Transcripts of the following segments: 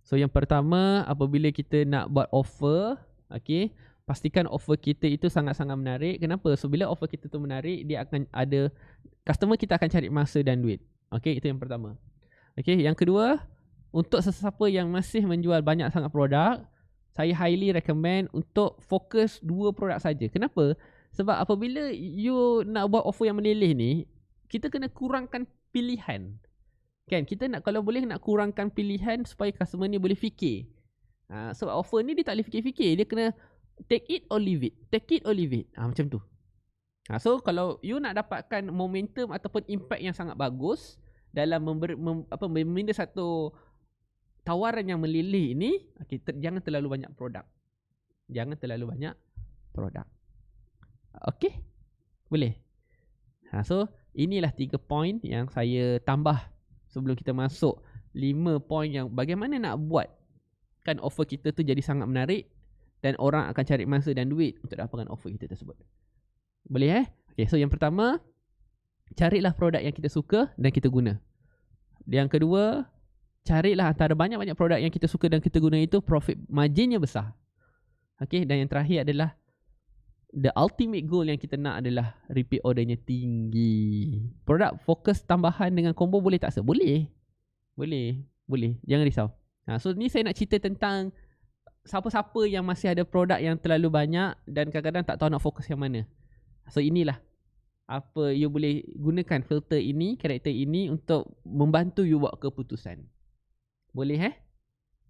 So yang pertama, apabila kita nak buat offer, okay, pastikan offer kita itu sangat-sangat menarik. Kenapa? So bila offer kita tu menarik, dia akan ada, customer kita akan cari masa dan duit. Okay, itu yang pertama. Okay, yang kedua, untuk sesiapa yang masih menjual banyak sangat produk, saya highly recommend untuk fokus 2 produk saja. Kenapa? Sebab apabila you nak buat offer yang meleleh ni, kita kena kurangkan pilihan. Kan, kita nak, kalau boleh nak kurangkan pilihan supaya customer ni boleh fikir. Sebab offer ni dia tak boleh fikir-fikir, dia kena take it or leave it. Take it or leave it. Macam tu. So kalau you nak dapatkan momentum ataupun impact yang sangat bagus dalam membina satu tawaran yang meleleh ini, okay, jangan terlalu banyak produk. Jangan terlalu banyak produk. Okay? Boleh? So inilah 3 point yang saya tambah sebelum kita masuk 5 point yang bagaimana nak buat kan offer kita tu jadi sangat menarik dan orang akan cari masa dan duit untuk dapatkan offer kita tersebut. Boleh Okay, so yang pertama, carilah produk yang kita suka dan kita guna. Yang kedua, carilah antara banyak-banyak produk yang kita suka dan kita guna itu profit marginnya besar. Okay, dan yang terakhir adalah the ultimate goal yang kita nak adalah repeat ordernya tinggi. Produk fokus tambahan dengan combo boleh tak sir? Boleh. Jangan risau. So ni saya nak cerita tentang siapa-siapa yang masih ada produk yang terlalu banyak dan kadang-kadang tak tahu nak fokus yang mana. So inilah apa you boleh gunakan filter ini, karakter ini untuk membantu you buat keputusan. Boleh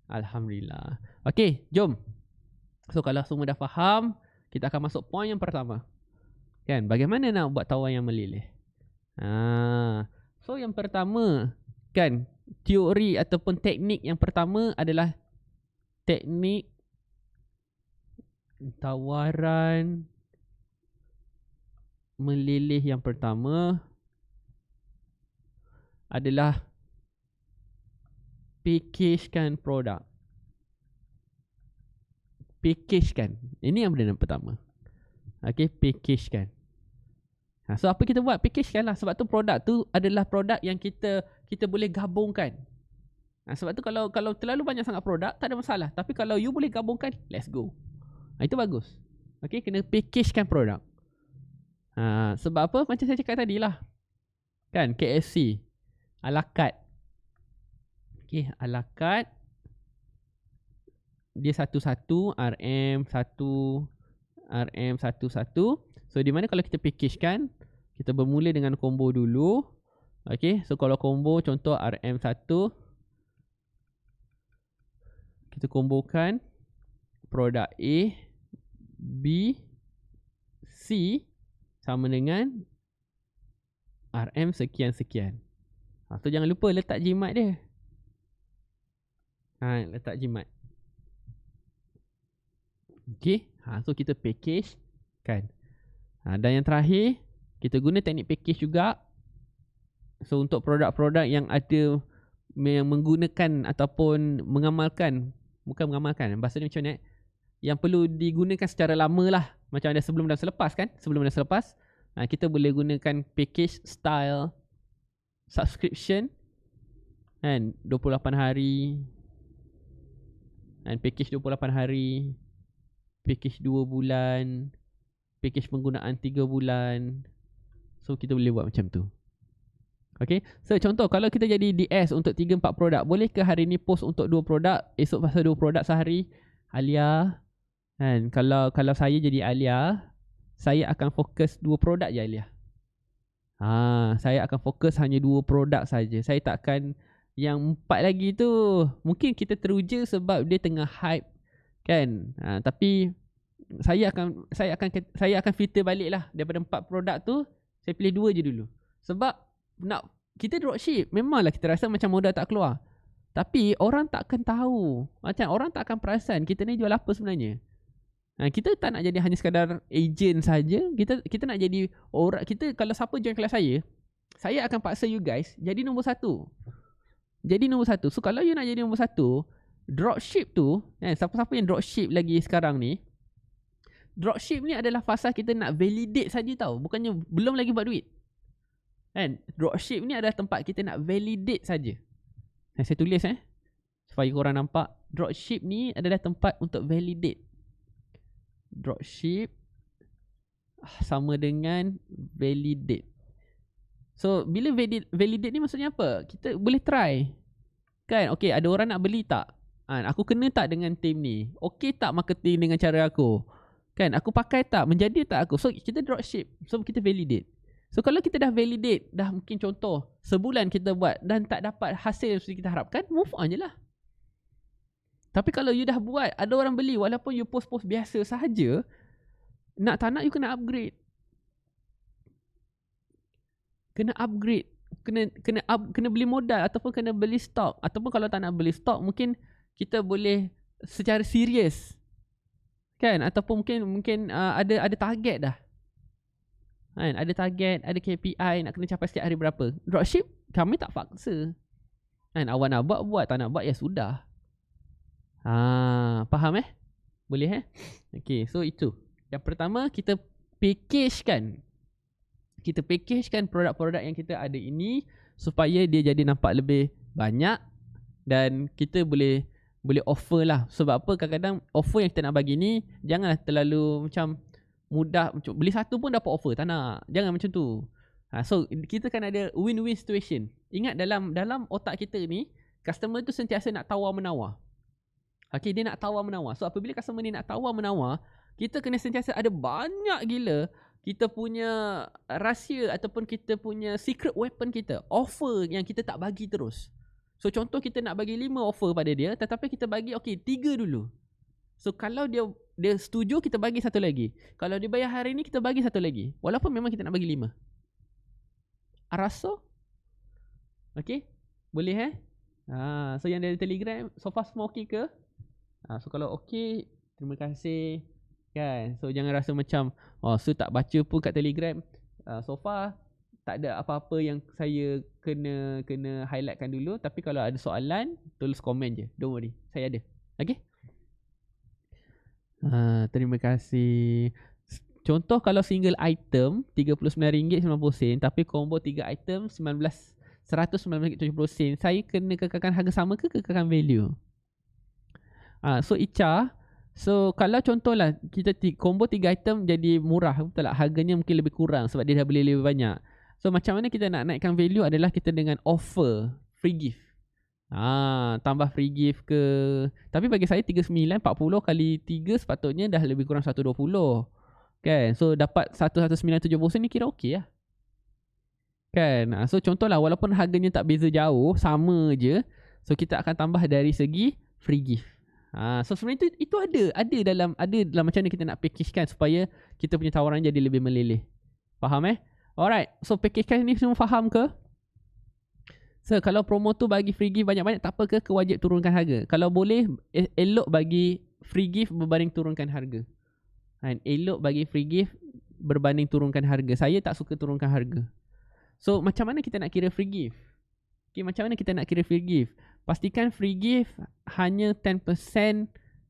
Alhamdulillah. Okay, jom. So kalau semua dah faham, kita akan masuk point yang pertama. Kan, bagaimana nak buat tawaran yang meleleh? So yang pertama, kan, teori ataupun teknik yang pertama adalah teknik tawaran meleleh. Yang pertama adalah packagekan produk. Packagekan. Ini yang benda yang pertama. Okay, packagekan. So apa kita buat? Packagekan lah. Sebab tu produk tu adalah produk yang kita boleh gabungkan. Sebab tu kalau terlalu banyak sangat produk, tak ada masalah. Tapi kalau you boleh gabungkan, let's go. Itu bagus. Okay, kena packagekan produk. Sebab apa? Macam saya cakap tadi lah. Kan, KFC a la carte. Okay, a la carte. Dia satu-satu, RM satu-satu. So di mana kalau kita packagekan, kita bermula dengan combo dulu. Okay, so kalau combo contoh RM1, kita kombokan produk A, B, C sama dengan RM sekian-sekian. So jangan lupa letak jimat dia. Letak jimat. Okay, so kita package kan. Dan yang terakhir, kita guna teknik package juga. So untuk produk-produk yang ada yang menggunakan ataupun mengamalkan, bukan mengamalkan, bahasa ni macam ni, yang perlu digunakan secara lama lah, macam ada sebelum dan selepas kan. Sebelum dan selepas, kita boleh gunakan package style subscription kan, 28 hari, dan package 28 hari, package 2 bulan, package penggunaan 3 bulan. So kita boleh buat macam tu. Okay, so contoh kalau kita jadi DS untuk 3-4 produk, boleh ke hari ni post untuk 2 produk, esok pasal 2 produk sehari? Alia kan, kalau saya jadi Alia, saya akan fokus 2 produk je Alia. Saya akan fokus hanya 2 produk saja. Saya tak akan yang 4 lagi tu. Mungkin kita teruja sebab dia tengah hype kan. Tapi saya akan filter balik lah. Daripada 4 produk tu, saya pilih 2 je dulu. Sebab kita dropship, memanglah kita rasa macam modal tak keluar. Tapi orang tak akan tahu. Macam orang tak akan perasan kita ni jual apa sebenarnya. Kita tak nak jadi hanya sekadar agent saja. Kita nak jadi orang. Kita kalau siapa join kelas saya akan paksa you guys jadi nombor 1. Jadi nombor 1. So kalau you nak jadi nombor 1, dropship tu, siapa-siapa yang dropship lagi sekarang ni, dropship ni adalah fasa kita nak validate saja tau. Bukannya belum lagi buat duit. Kan? Dropship ni adalah tempat kita nak validate saja. Saya tulis supaya korang nampak dropship ni adalah tempat untuk validate. Dropship sama dengan validate. So bila validate ni maksudnya apa? Kita boleh try kan, okay, ada orang nak beli tak? Aku kena tak dengan team ni? Okay tak marketing dengan cara aku? Kan, aku pakai tak? Menjadi tak aku? So kita dropship. So kita validate. So kalau kita dah validate, dah mungkin contoh sebulan kita buat dan tak dapat hasil yang kita harapkan, move on je lah. Tapi kalau you dah buat, ada orang beli, walaupun you post-post biasa sahaja, nak tak nak you kena upgrade. Kena upgrade. Kena beli modal ataupun kena beli stok. Ataupun kalau tak nak beli stok, mungkin kita boleh secara serius kan, ataupun mungkin ada target dah kan, ada target, ada KPI nak kena capai setiap hari berapa. Dropship kami tak paksa kan, awak nak buat, tak nak buat ya sudah. Faham boleh okay, so itu yang pertama. Kita packagekan produk-produk yang kita ada ini supaya dia jadi nampak lebih banyak dan kita boleh offer lah. Sebab apa, kadang-kadang offer yang kita nak bagi ni janganlah terlalu macam mudah, macam beli satu pun dapat offer, tak nak. Jangan macam tu. So kita kan ada win-win situation. Ingat dalam otak kita ni, customer tu sentiasa nak tawar-menawar. Okay, dia nak tawar-menawar. So apabila customer ni nak tawar-menawar, kita kena sentiasa ada banyak gila kita punya rahsia ataupun kita punya secret weapon kita, offer yang kita tak bagi terus. So contoh kita nak bagi 5 offer pada dia, tetapi kita bagi 3 dulu. So kalau dia setuju, kita bagi satu lagi. Kalau dia bayar hari ni, kita bagi satu lagi. Walaupun memang kita nak bagi 5. Rasa? Okay, boleh so yang dari Telegram so far semua okey ke? So kalau okey, terima kasih kan. So jangan rasa macam so tak baca pun kat Telegram. So far tak ada apa-apa yang saya kena highlightkan dulu. Tapi kalau ada soalan, tulis komen je, don't worry, saya ada. Okay, terima kasih. Contoh kalau single item RM39.90, tapi combo 3 item RM119.70, saya kena kekalkan harga sama ke kekalkan value? So Icha, so kalau contohlah kita combo 3 item jadi murah, betul tak? Harganya mungkin lebih kurang sebab dia dah beli lebih banyak. So macam mana kita nak naikkan value adalah kita dengan offer free gift. Tambah free gift ke. Tapi bagi saya 39.40 kali 3 sepatutnya dah lebih kurang 120 kan. So dapat 119.70 ni kira okey lah kan. So contohlah walaupun harganya tak beza jauh, sama je, so kita akan tambah dari segi free gift. So sebenarnya itu ada dalam macam mana kita nak packagekan supaya kita punya tawaran jadi lebih meleleh. Faham Alright, so packagekan ni semua faham ke? So kalau promo tu bagi free gift banyak-banyak, tak apa ke wajib turunkan harga? Kalau boleh, elok bagi free gift berbanding turunkan harga. Elok bagi free gift berbanding turunkan harga. Saya tak suka turunkan harga. So macam mana kita nak kira free gift? Okay, macam mana kita nak kira free gift? Pastikan free gift hanya 10%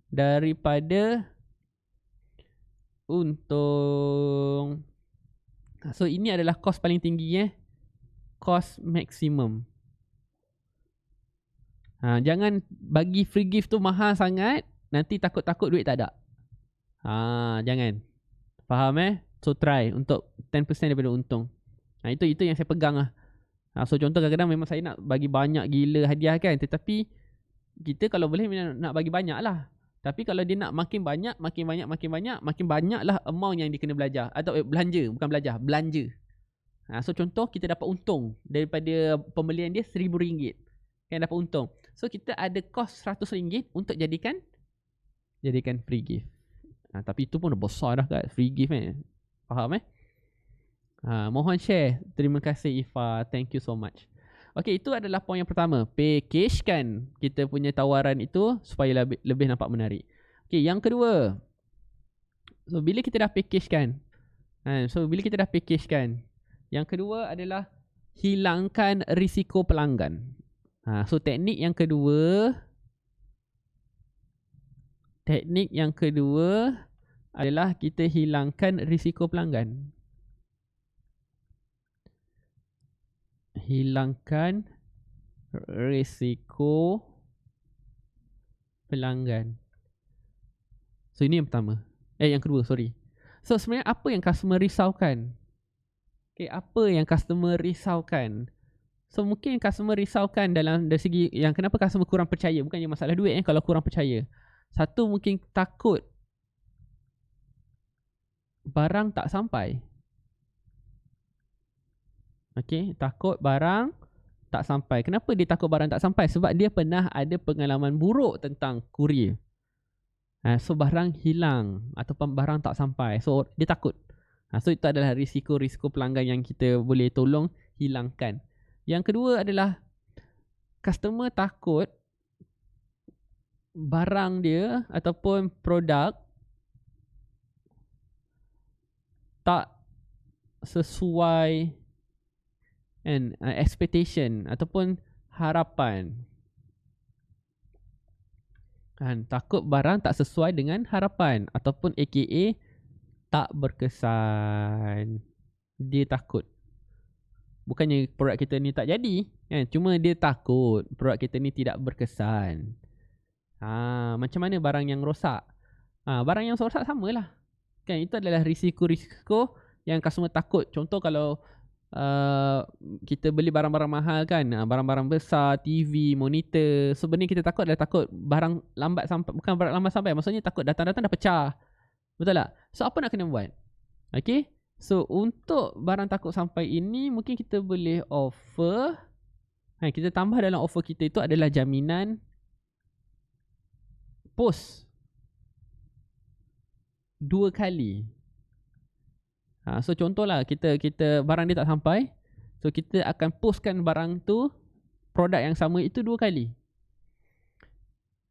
daripada untung. So ini adalah cost paling tinggi cost maksimum. Jangan bagi free gift tu mahal sangat, nanti takut-takut duit tak ada. Jangan. Faham So try untuk 10% daripada untung. Itu yang saya pegang lah. So contoh kadang-kadang memang saya nak bagi banyak gila hadiah kan, tetapi kita kalau boleh nak bagi banyak lah. Tapi kalau dia nak makin banyak lah amount yang dia kena belajar atau belanja, bukan belajar, belanja. So contoh kita dapat untung daripada pembelian dia RM1,000 kan, dapat untung. So kita ada cost RM100 untuk jadikan free gift. Tapi itu pun dah besar dah kat free gift Faham mohon share. Terima kasih Ifa, thank you so much. Okay, itu adalah poin yang pertama. Packagekan kita punya tawaran itu supaya lebih nampak menarik. Okay, yang kedua. So bila kita dah packagekan, yang kedua adalah hilangkan risiko pelanggan. So teknik yang kedua adalah kita hilangkan risiko pelanggan. Hilangkan risiko pelanggan. So ini yang pertama. Yang kedua, sorry. So sebenarnya apa yang customer risaukan? Okay, apa yang customer risaukan? So mungkin customer risaukan dalam dari segi yang kenapa customer kurang percaya. Bukannya masalah duit kalau kurang percaya. Satu, mungkin takut barang tak sampai. Okay, takut barang tak sampai. Kenapa dia takut barang tak sampai? Sebab dia pernah ada pengalaman buruk tentang kurier. So barang hilang ataupun barang tak sampai. So dia takut. So itu adalah risiko-risiko pelanggan yang kita boleh tolong hilangkan. Yang kedua adalah customer takut barang dia ataupun produk tak sesuai expectation ataupun harapan. Takut barang tak sesuai dengan harapan ataupun aka tak berkesan. Dia takut. Bukannya produk kita ni tak jadi, cuma dia takut produk kita ni tidak berkesan. Macam mana barang yang rosak? Barang yang rosak samalah. Kan itu adalah risiko-risiko yang customer takut. Contoh kalau kita beli barang-barang mahal kan, barang-barang besar, TV, monitor. Sebenarnya kita takut adalah takut barang lambat sampai. Bukan barang lambat sampai, maksudnya takut datang-datang dah pecah. Betul tak? So apa nak kena buat? Okay, so untuk barang takut sampai ini mungkin kita boleh offer, kita tambah dalam offer kita itu adalah jaminan post 2 kali. So contohlah kita barang dia tak sampai, so kita akan postkan barang tu, produk yang sama itu 2 kali.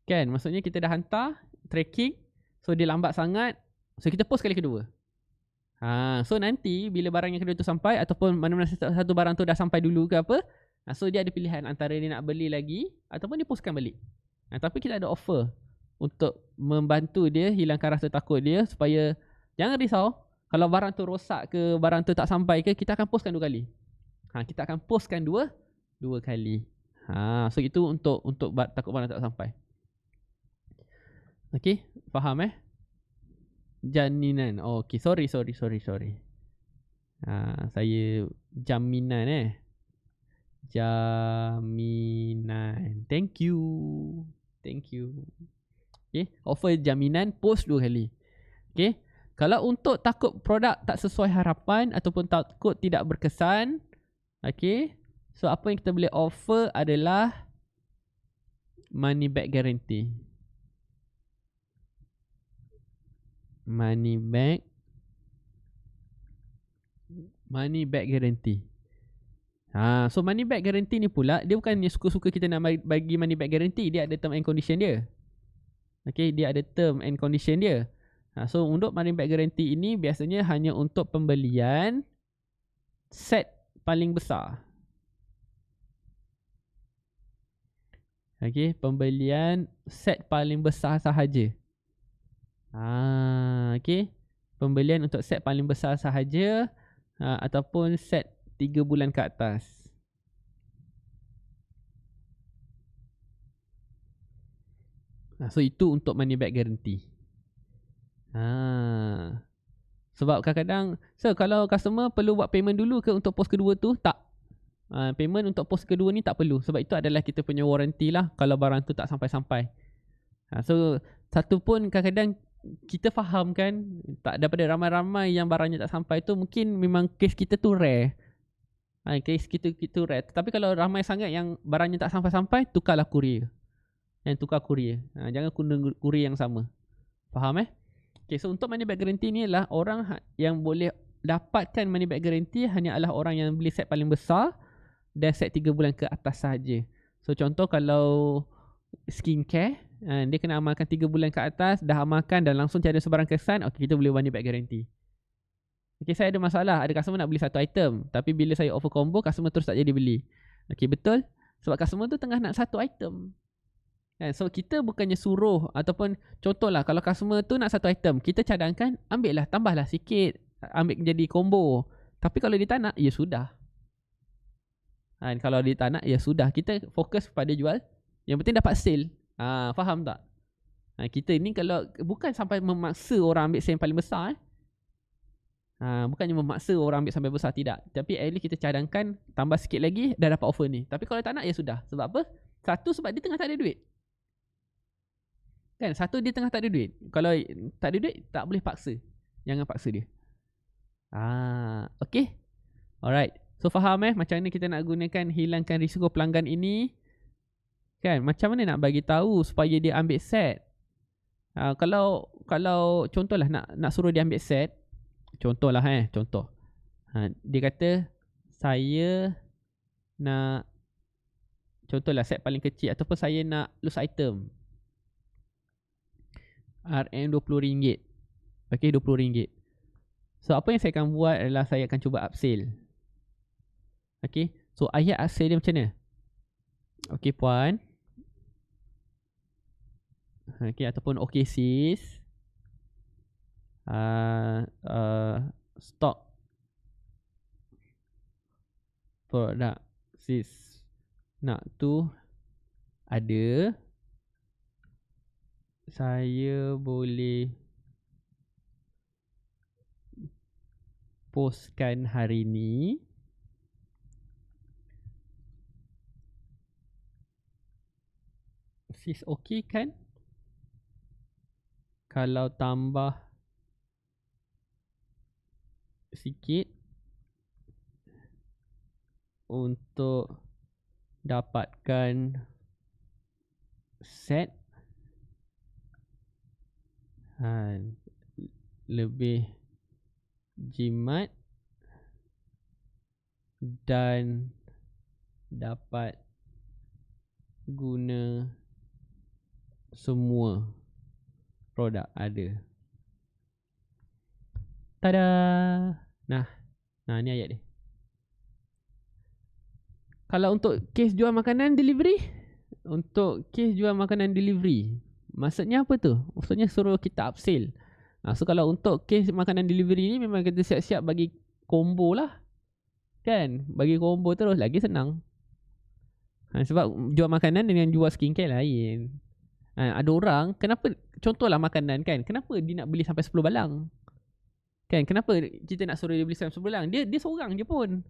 Kan, maksudnya kita dah hantar tracking, so dia lambat sangat, so kita post kali kedua. So nanti bila barang yang kedua tu sampai ataupun mana-mana satu barang tu dah sampai dulu ke apa, so dia ada pilihan antara dia nak beli lagi ataupun dia postkan balik. Tapi kita ada offer untuk membantu dia hilangkan rasa takut dia supaya jangan risau. Kalau barang tu rosak ke, barang tu tak sampai ke, kita akan postkan 2 kali. Kita akan postkan 2 kali. So itu untuk takut barang tak sampai. Okay, faham Jaminan. Okay, sorry. Saya jaminan Jaminan. Thank you. Okay, offer jaminan post 2 kali. Okay. Kalau untuk takut produk tak sesuai harapan ataupun takut tidak berkesan, okay, so apa yang kita boleh offer adalah money back guarantee. Money back guarantee. So money back guarantee ni pula, dia bukannya suka-suka kita nak bagi money back guarantee, dia ada term and condition dia. Okay, dia ada term and condition dia. So untuk money back guarantee ini biasanya hanya untuk pembelian set paling besar. Okay, pembelian set paling besar sahaja. Okay, pembelian untuk set paling besar sahaja, ataupun set 3 bulan ke atas. So itu untuk money back guarantee. Sebab kadang-kadang, so kalau customer perlu buat payment dulu ke untuk pos kedua tu, tak. Payment untuk pos kedua ni tak perlu. Sebab itu adalah kita punya warranty lah kalau barang tu tak sampai-sampai. So satu pun kadang-kadang kita faham kan, tak daripada ramai-ramai yang barangnya tak sampai tu, mungkin memang case kita tu rare. Case kita rare. Tapi kalau ramai sangat yang barangnya tak sampai-sampai, tukarlah courier. Tukar courier. Jangan guna courier yang sama. Faham Okay, so untuk money back guarantee ni adalah orang yang boleh dapatkan money back guarantee hanya adalah orang yang beli set paling besar dan set 3 bulan ke atas sahaja. So contoh kalau skincare, dia kena amalkan 3 bulan ke atas, dah amalkan dan langsung tiada sebarang kesan, okay, kita boleh money back guarantee. Okay, saya ada masalah, ada customer nak beli satu item, tapi bila saya offer combo, customer terus tak jadi beli. Okay, betul? Sebab customer tu tengah nak satu item. So kita bukannya suruh ataupun contohlah kalau customer tu nak satu item, kita cadangkan, ambil lah, tambahlah sikit, ambil jadi combo. Tapi kalau dia tak nak, ya sudah. Kalau dia tak nak, ya sudah. Kita fokus pada jual, yang penting dapat sale. Faham tak? Kita ni kalau bukan sampai memaksa orang ambil set yang paling besar bukannya memaksa orang ambil sampai besar, tidak. Tapi at least kita cadangkan tambah sikit lagi dah dapat offer ni. Tapi kalau tak nak ya sudah. Sebab apa? Satu, sebab dia tengah tak ada duit. Kan? Satu, dia tengah tak ada duit. Kalau tak ada duit, tak boleh paksa. Jangan paksa dia. Okay. Alright. So faham macam mana kita nak gunakan hilangkan risiko pelanggan ini? Kan? Macam mana nak bagi tahu supaya dia ambil set? Kalau contohlah nak suruh dia ambil set, contohlah contoh. Dia kata saya nak, contohlah set paling kecil, ataupun saya nak loose item RM20. Okay, RM20. So apa yang saya akan buat adalah saya akan cuba upsell. Okay, so ayat upsell dia macam mana? Okay puan, okay, ataupun okay sis, stock produk sis nak tu ada, saya boleh postkan hari ni. Sis okey kan? Kalau tambah sikit untuk dapatkan set lebih jimat dan dapat guna semua produk ada. Tada. Nah ni ayat dia. Kalau untuk kes jual makanan delivery, maksudnya apa tu? Maksudnya suruh kita upsell. So kalau untuk kes makanan delivery ni memang kita siap-siap bagi combo lah. Kan? Bagi combo terus lagi senang. Sebab jual makanan dengan jual skincare lain. Ada orang, kenapa, contohlah makanan kan, kenapa dia nak beli sampai 10 balang? Kan, kenapa kita nak suruh dia beli sampai 10 balang? Dia seorang je pun.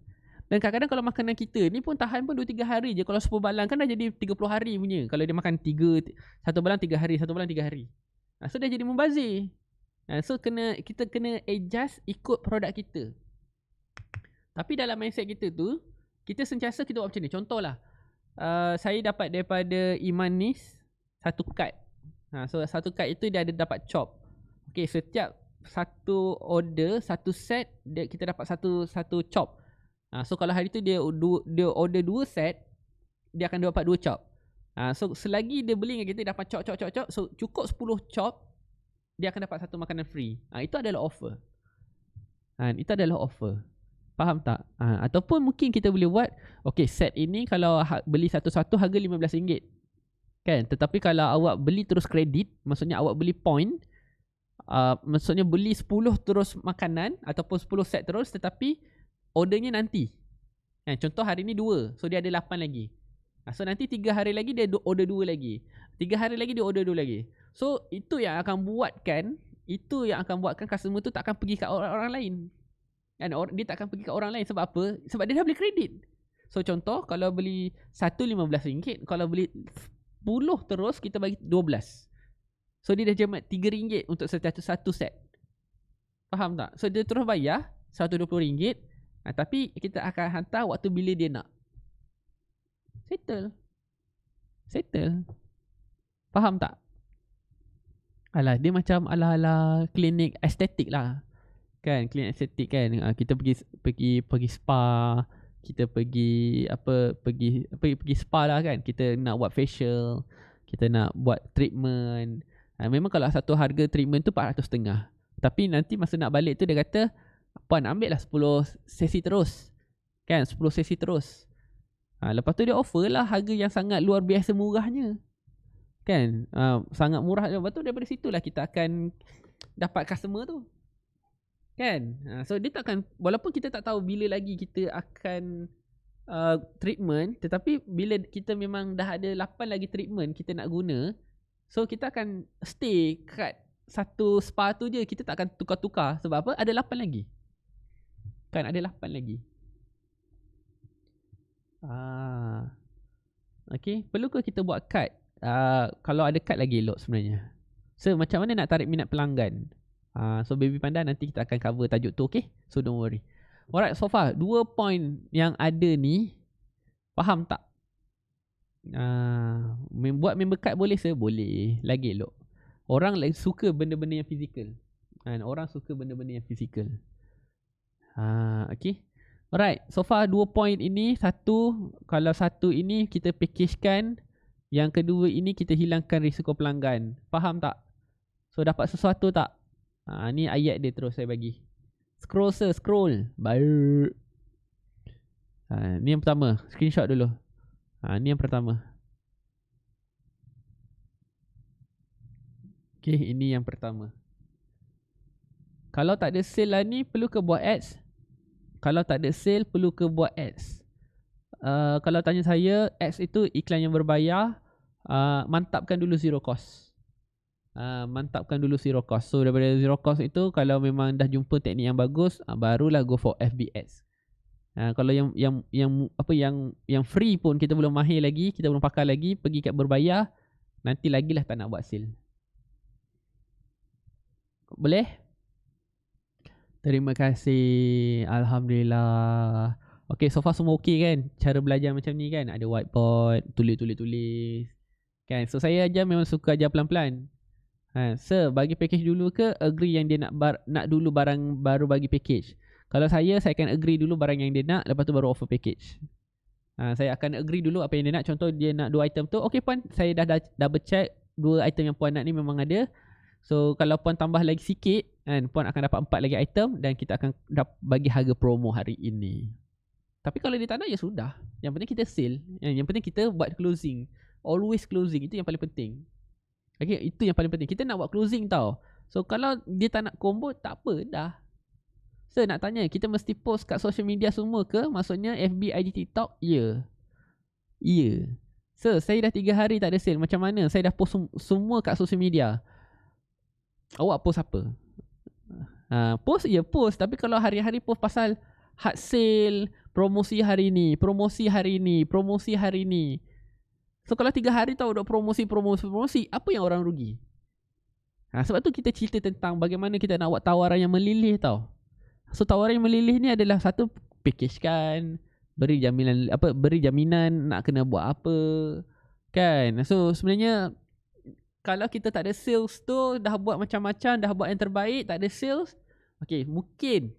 Dan kadang-kadang kalau makanan kita ni pun tahan pun 2-3 hari je. Kalau 10 balang kan dah jadi 30 hari punya. Kalau dia makan 1 balang 3 hari, 1 balang 3 hari. So dah jadi membazir. So kita kena adjust ikut produk kita. Tapi dalam mindset kita tu, kita sentiasa kita buat macam ni. Contohlah, saya dapat daripada Imanis 1 kad. So 1 kad itu dia ada dapat chop. Okay, setiap satu order, satu set, kita dapat satu chop. So kalau hari tu dia order 2 set, dia akan dapat 2 chop. So selagi dia beli dengan kita dapat chop. So cukup 10 chop, dia akan dapat 1 makanan free. Itu adalah offer. Itu adalah offer. Faham tak? Ataupun mungkin kita boleh buat, okay, set ini kalau beli satu-satu harga RM15. Kan? Tetapi kalau awak beli terus kredit, maksudnya awak beli point, maksudnya beli 10 terus makanan ataupun 10 set terus, tetapi ordernya nanti. Contoh hari ni 2, so dia ada 8 lagi. So nanti 3 hari lagi dia order 2 lagi. 3 hari lagi dia order 2 lagi. So itu yang akan buatkan customer tu tak akan pergi kat orang lain. Kan, dia tak akan pergi kat orang lain. Sebab apa? Sebab dia dah beli kredit. So contoh, kalau beli satu RM15, kalau beli 10 terus, kita bagi 12. So dia dah jimat RM3 untuk satu set. Faham tak? So dia terus bayar RM120, tapi kita akan hantar waktu bila dia nak. Settle. Faham tak? Dia macam ala klinik estetik lah. Kan, klinik estetik kan. Kita pergi spa, kita pergi spa lah kan. Kita nak buat facial, kita nak buat treatment. Memang kalau satu harga treatment tu RM400.5. Tapi nanti masa nak balik tu dia kata, puan ambil lah 10 sesi terus. Kan, 10 sesi terus. Lepas tu dia offer lah harga yang sangat luar biasa murahnya. Kan, sangat murah. Lepas tu daripada situlah kita akan dapat customer tu. Kan, so dia takkan, walaupun kita tak tahu bila lagi kita akan treatment, tetapi bila kita memang dah ada 8 lagi treatment kita nak guna, So kita akan stay kat satu spa tu je. Kita tak akan tukar-tukar. Sebab apa? Ada 8 lagi. Kan ada 8 lagi. Okay, perlu ke kita buat card? Kalau ada card lagi elok sebenarnya. So macam mana nak tarik minat pelanggan? So Baby Panda nanti kita akan cover tajuk tu, okay? So don't worry. Alright, so far 2 point yang ada ni, faham tak? Buat member card boleh se? Boleh. Lagi elok. Orang suka benda-benda yang fizikal. Orang suka benda-benda yang fizikal. Okay. Alright, so far 2 point ini, kalau satu ini kita packagekan, yang kedua ini kita hilangkan risiko pelanggan. Faham tak? So dapat sesuatu tak? Ni ayat dia terus saya bagi. Scroll sir, scroll. Baik. Ni yang pertama, screenshot dulu. Ni yang pertama. Okay, ini yang pertama. Kalau tak ada sale lah ni, perlu ke buat ads? Kalau tak ada sale, perlu ke buat ads? Kalau tanya saya, ads itu iklan yang berbayar. Mantapkan dulu zero cost. Mantapkan dulu zero cost. So daripada zero cost itu, kalau memang dah jumpa teknik yang bagus, barulah go for FB ads. Kalau yang free pun kita belum mahir lagi, kita belum pakai lagi, pergi kat berbayar, nanti lagilah tak nak buat sale. Boleh? Terima kasih. Alhamdulillah. Okay, so far semua okay kan? Cara belajar macam ni kan? Ada whiteboard, tulis kan? So saya ajar memang suka ajar pelan-pelan. Sir, bagi package dulu ke agree yang dia nak dulu barang baru bagi package? Kalau saya akan agree dulu barang yang dia nak, lepas tu baru offer package. Saya akan agree dulu apa yang dia nak. Contoh dia nak 2 item tu, okay puan, saya dah double check 2 item yang puan nak ni memang ada. So kalau puan tambah lagi sikit kan, puan akan dapat 4 lagi item dan kita akan bagi harga promo hari ini. Tapi kalau dia tak nak, ya sudah. Yang penting kita sale. Yang penting kita buat closing. Always closing. Itu yang paling penting. Okay, itu yang paling penting. Kita nak buat closing tau. So kalau dia tak nak combo, tak apa dah. So nak tanya, kita mesti post kat social media semua ke? Maksudnya FB, IG, TikTok? Ya. Ya. So saya dah 3 hari tak ada sale. Macam mana? Saya dah post semua kat social media. Awak post apa? Post ya post. Tapi kalau hari-hari post pasal hard sale, promosi hari ni, promosi hari ni, promosi hari ni. So kalau 3 hari tahu duk promosi, apa yang orang rugi? Sebab tu kita cerita tentang bagaimana kita nak buat tawaran yang melilih tau. So tawaran yang melilih ni adalah satu, package kan, beri jaminan nak kena buat apa kan. So sebenarnya kalau kita tak ada sales tu, dah buat macam-macam, dah buat yang terbaik, tak ada sales, okay, mungkin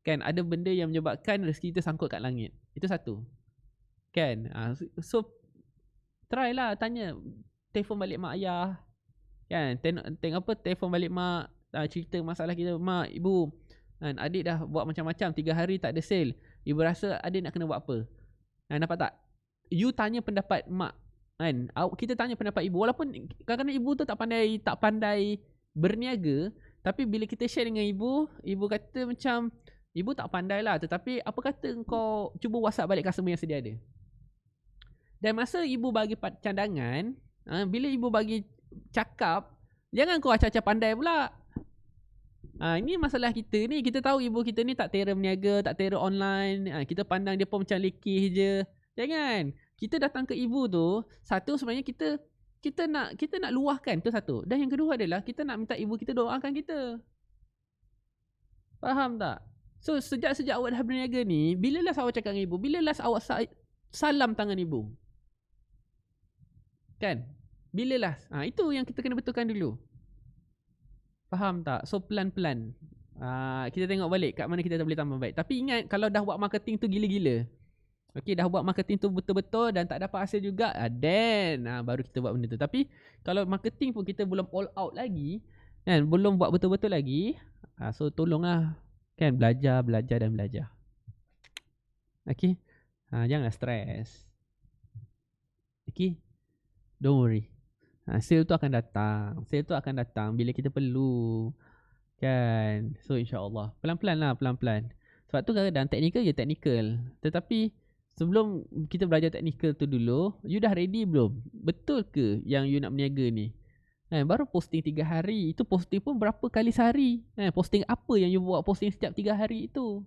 kan ada benda yang menyebabkan rezeki kita sangkut kat langit. Itu satu kan. So try lah, tanya, telefon balik mak ayah kan, telefon balik mak, cerita masalah kita. Mak, ibu kan, adik dah buat macam-macam, 3 hari tak ada sale, ibu rasa adik nak kena buat apa? Nampak tak? You tanya pendapat mak kan, kita tanya pendapat ibu. Walaupun kadang-kadang ibu tu tak pandai berniaga, tapi bila kita share dengan ibu kata macam, ibu tak pandai lah, tetapi apa kata kau cuba WhatsApp balik customer yang sedia ada. Dan masa ibu bagi cadangan, bila ibu bagi cakap, jangan kau acap-acap pandai pula. Ini masalah kita ni. Kita tahu ibu kita ni tak tera berniaga, tak tera online. Kita pandang dia pun macam lekeh je. Jangan. Kita datang ke ibu tu, satu sebenarnya kita nak luahkan, tu satu. Dan yang kedua adalah kita nak minta ibu kita doakan kita. Faham tak? So sejak awak dah berniaga ni, bila last awak cakap dengan ibu? Bila last awak salam tangan ibu? Kan? Bila last? Itu yang kita kena betulkan dulu. Faham tak? So pelan-pelan kita tengok balik kat mana kita boleh tambah baik. Tapi ingat, kalau dah buat marketing tu gila-gila, okay, dah buat marketing tu betul-betul dan tak dapat hasil juga, then baru kita buat benda tu. Tapi kalau marketing pun kita belum all out lagi kan, belum buat betul-betul lagi, so tolonglah kan, belajar dan belajar. Okay, janganlah stres. Okay, don't worry. Sale tu akan datang bila kita perlu kan. So insyaAllah pelan-pelan lah, pelan-pelan. Sebab tu kadang-kadang teknikal je teknikal, tetapi sebelum kita belajar teknikal tu dulu, you dah ready belum? Betul ke yang you nak berniaga ni? Baru posting 3 hari. Itu posting pun berapa kali sehari? Posting apa yang you buat posting setiap 3 hari itu?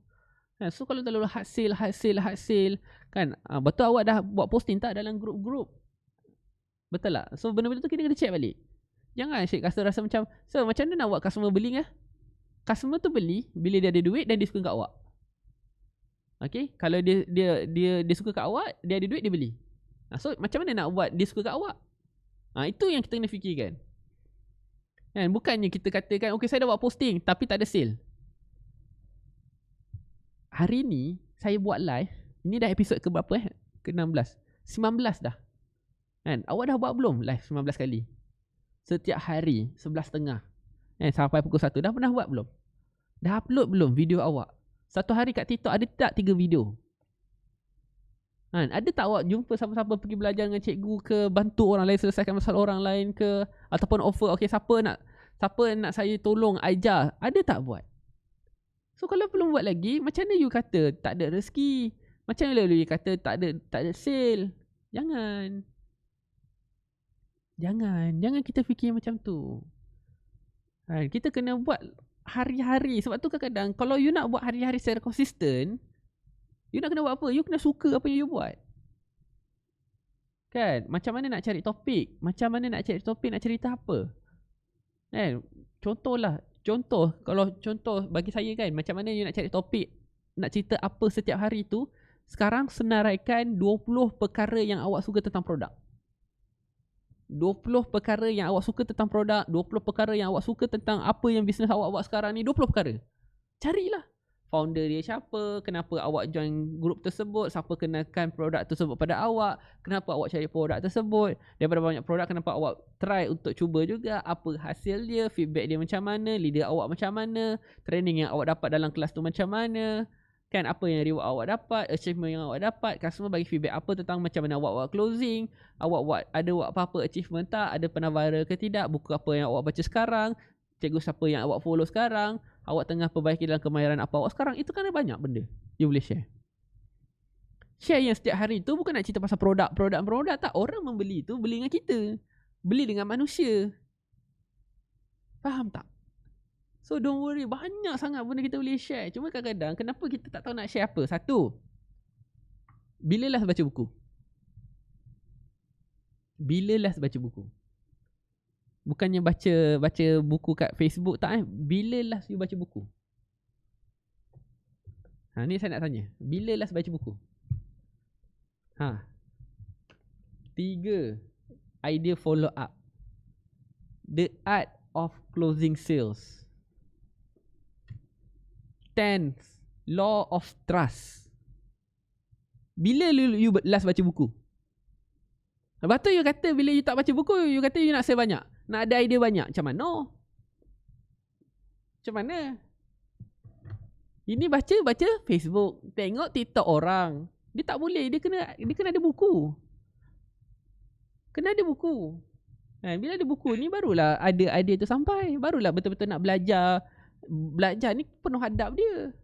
So kalau terlalu hard sale kan, betul awak dah buat posting tak dalam grup-grup? Betul tak? So benda-benda tu kita kena check balik. Jangan asyik customer rasa macam, so macam mana nak buat customer beli kan? Customer tu beli bila dia ada duit dan dia suka kat awak. Okay, kalau dia suka kat awak, dia ada duit, dia beli. So macam mana nak buat dia suka kat awak? Itu yang kita kena fikirkan. Kan, bukannya kita katakan, okay saya dah buat posting tapi tak ada sale. Hari ni saya buat live, ini dah episod ke berapa Ke-16. 19 dah. Kan, awak dah buat belum live 19 kali? Setiap hari 11.30. Sampai pukul 1 dah pernah buat belum? Dah upload belum video awak? Satu hari kat TikTok ada tak 3 video? Ada tak awak jumpa siapa-siapa pergi belajar dengan cikgu ke, bantu orang lain selesaikan masalah orang lain ke, ataupun offer, okay siapa nak saya tolong ajar? Ada tak buat? So kalau belum buat lagi, macam mana you kata tak ada rezeki? Macam mana you kata tak ada sale? Jangan kita fikir macam tu. Kita kena buat hari-hari. Sebab tu kadang-kadang kalau you nak buat hari-hari secara konsisten, you nak kena buat apa? You kena suka apa yang you buat. Kan? Macam mana nak cari topik? Nak cerita apa? Contoh bagi saya kan, macam mana you nak cari topik, nak cerita apa setiap hari tu. Sekarang senaraikan 20 perkara yang awak suka tentang produk. 20 perkara yang awak suka tentang produk, 20 perkara yang awak suka tentang apa yang bisnes awak buat sekarang ni, 20 perkara. Carilah. Founder dia siapa, kenapa awak join grup tersebut, siapa kenakan produk tersebut pada awak, kenapa awak cari produk tersebut, daripada banyak produk kenapa awak try untuk cuba juga, apa hasil dia, feedback dia macam mana, leader awak macam mana, training yang awak dapat dalam kelas tu macam mana, kan, apa yang reward awak dapat, achievement yang awak dapat, customer bagi feedback apa tentang macam mana awak buat closing, awak ada buat apa-apa achievement tak, ada pernah viral ke tidak, buku apa yang awak baca sekarang, cikgu siapa yang awak follow sekarang, awak tengah perbaiki dalam kemahiran apa awak sekarang. Itu kan ada banyak benda you boleh share. Share yang setiap hari tu bukan nak cerita pasal produk tak. Orang membeli tu beli dengan kita, beli dengan manusia. Faham tak? So don't worry, banyak sangat benda kita boleh share. Cuma kadang-kadang kenapa kita tak tahu nak share apa? Satu, bila last baca buku? Bukannya baca buku kat Facebook tak Bila last you baca buku? Ni saya nak tanya. Bila last baca buku? 3, idea follow up. The art of closing sales. 10, law of trust. Bila you last baca buku? Lepas tu you kata bila you tak baca buku, you kata you nak save banyak, nak ada idea banyak. Macam mana? Ini baca Facebook, tengok TikTok orang. Dia tak boleh, dia kena ada buku. Bila ada buku ni barulah ada idea tu sampai. Barulah betul-betul nak belajar. Belajar ni penuh hadap dia.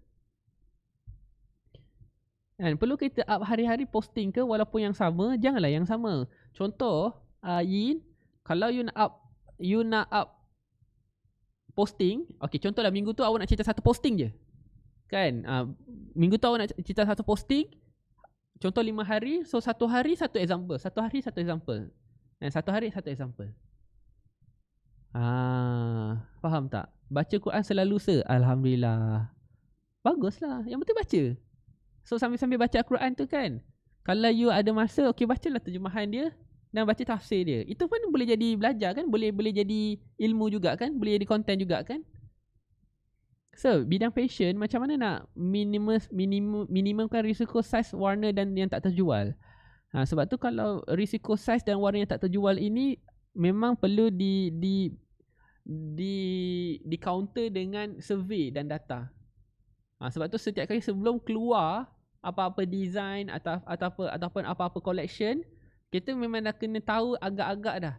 Perlu kita up hari-hari posting ke, walaupun yang sama, janganlah yang sama. Contoh, Yin, kalau you nak up posting, okay, contohlah minggu tu awak nak cerita satu posting je. Kan? Minggu tu awak nak cerita satu posting, contoh 5 hari, so satu hari satu example. Faham tak? Baca Quran selalu Alhamdulillah. Baguslah, yang penting baca. So sambil-sambil baca Al-Quran tu kan, kalau you ada masa, okay, bacalah terjemahan dia dan baca tafsir dia. Itu pun boleh jadi belajar kan, boleh jadi ilmu juga kan, boleh jadi content juga kan. So bidang fashion, macam mana nak minimumkan risiko saiz, warna dan yang tak terjual. Sebab tu kalau risiko saiz dan warna yang tak terjual ini memang perlu di counter dengan survey dan data. Sebab tu setiap kali sebelum keluar apa-apa design ataupun apa-apa collection, kita memang dah kena tahu agak-agak dah.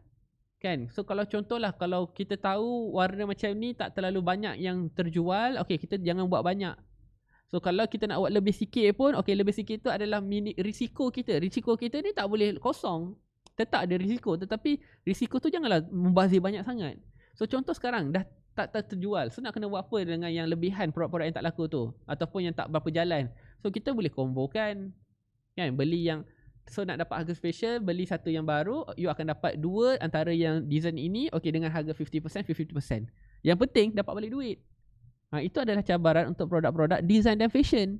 Kan? So kalau contohlah, kalau kita tahu warna macam ni tak terlalu banyak yang terjual, okay, kita jangan buat banyak. So kalau kita nak buat lebih sikit pun, okay, lebih sikit tu adalah risiko kita. Risiko kita ni tak boleh kosong. Tetap ada risiko, tetapi risiko tu janganlah membazir banyak sangat. So contoh sekarang dah tak terjual. So nak kena buat apa dengan yang lebihan produk-produk yang tak laku tu, ataupun yang tak berapa jalan. So kita boleh combokan, kan, beli yang, so nak dapat harga special, beli satu yang baru, you akan dapat dua antara yang design ini, okay, dengan harga 50%. Yang penting dapat balik duit. Itu adalah cabaran untuk produk-produk design dan fashion.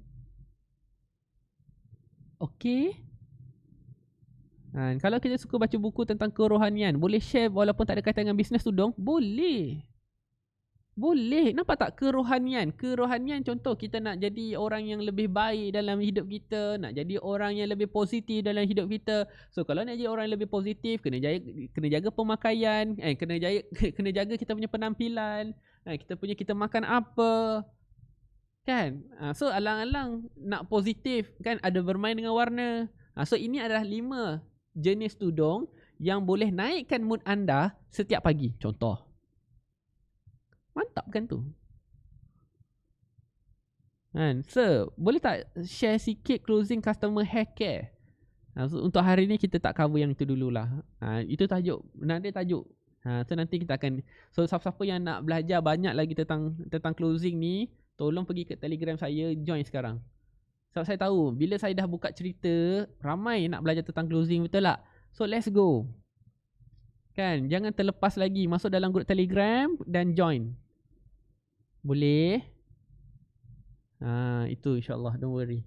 Okay. Kalau kita suka baca buku tentang kerohanian, boleh share walaupun tak ada kaitan dengan bisnes tu dong? Boleh. Nampak tak kerohanian? Kerohanian contoh kita nak jadi orang yang lebih baik dalam hidup kita, nak jadi orang yang lebih positif dalam hidup kita. So kalau nak jadi orang yang lebih positif, kena jaga pemakaian, kena jaga kita punya penampilan, kita makan apa, kan? So alang-alang nak positif, kan, ada bermain dengan warna. So ini adalah 5 jenis tudung yang boleh naikkan mood anda setiap pagi. Contoh. Mantap kan tu? Sir, boleh tak share sikit closing customer hair care? So untuk hari ni kita tak cover yang itu dululah. Itu tajuk, nanti tajuk. So nanti kita akan, so siapa-siapa yang nak belajar banyak lagi tentang closing ni, tolong pergi ke Telegram saya, join sekarang. Sebab saya tahu bila saya dah buka cerita, ramai nak belajar tentang closing, betul tak? So let's go. Kan, jangan terlepas lagi, masuk dalam grup Telegram dan join. Boleh? Itu insyaAllah, don't worry.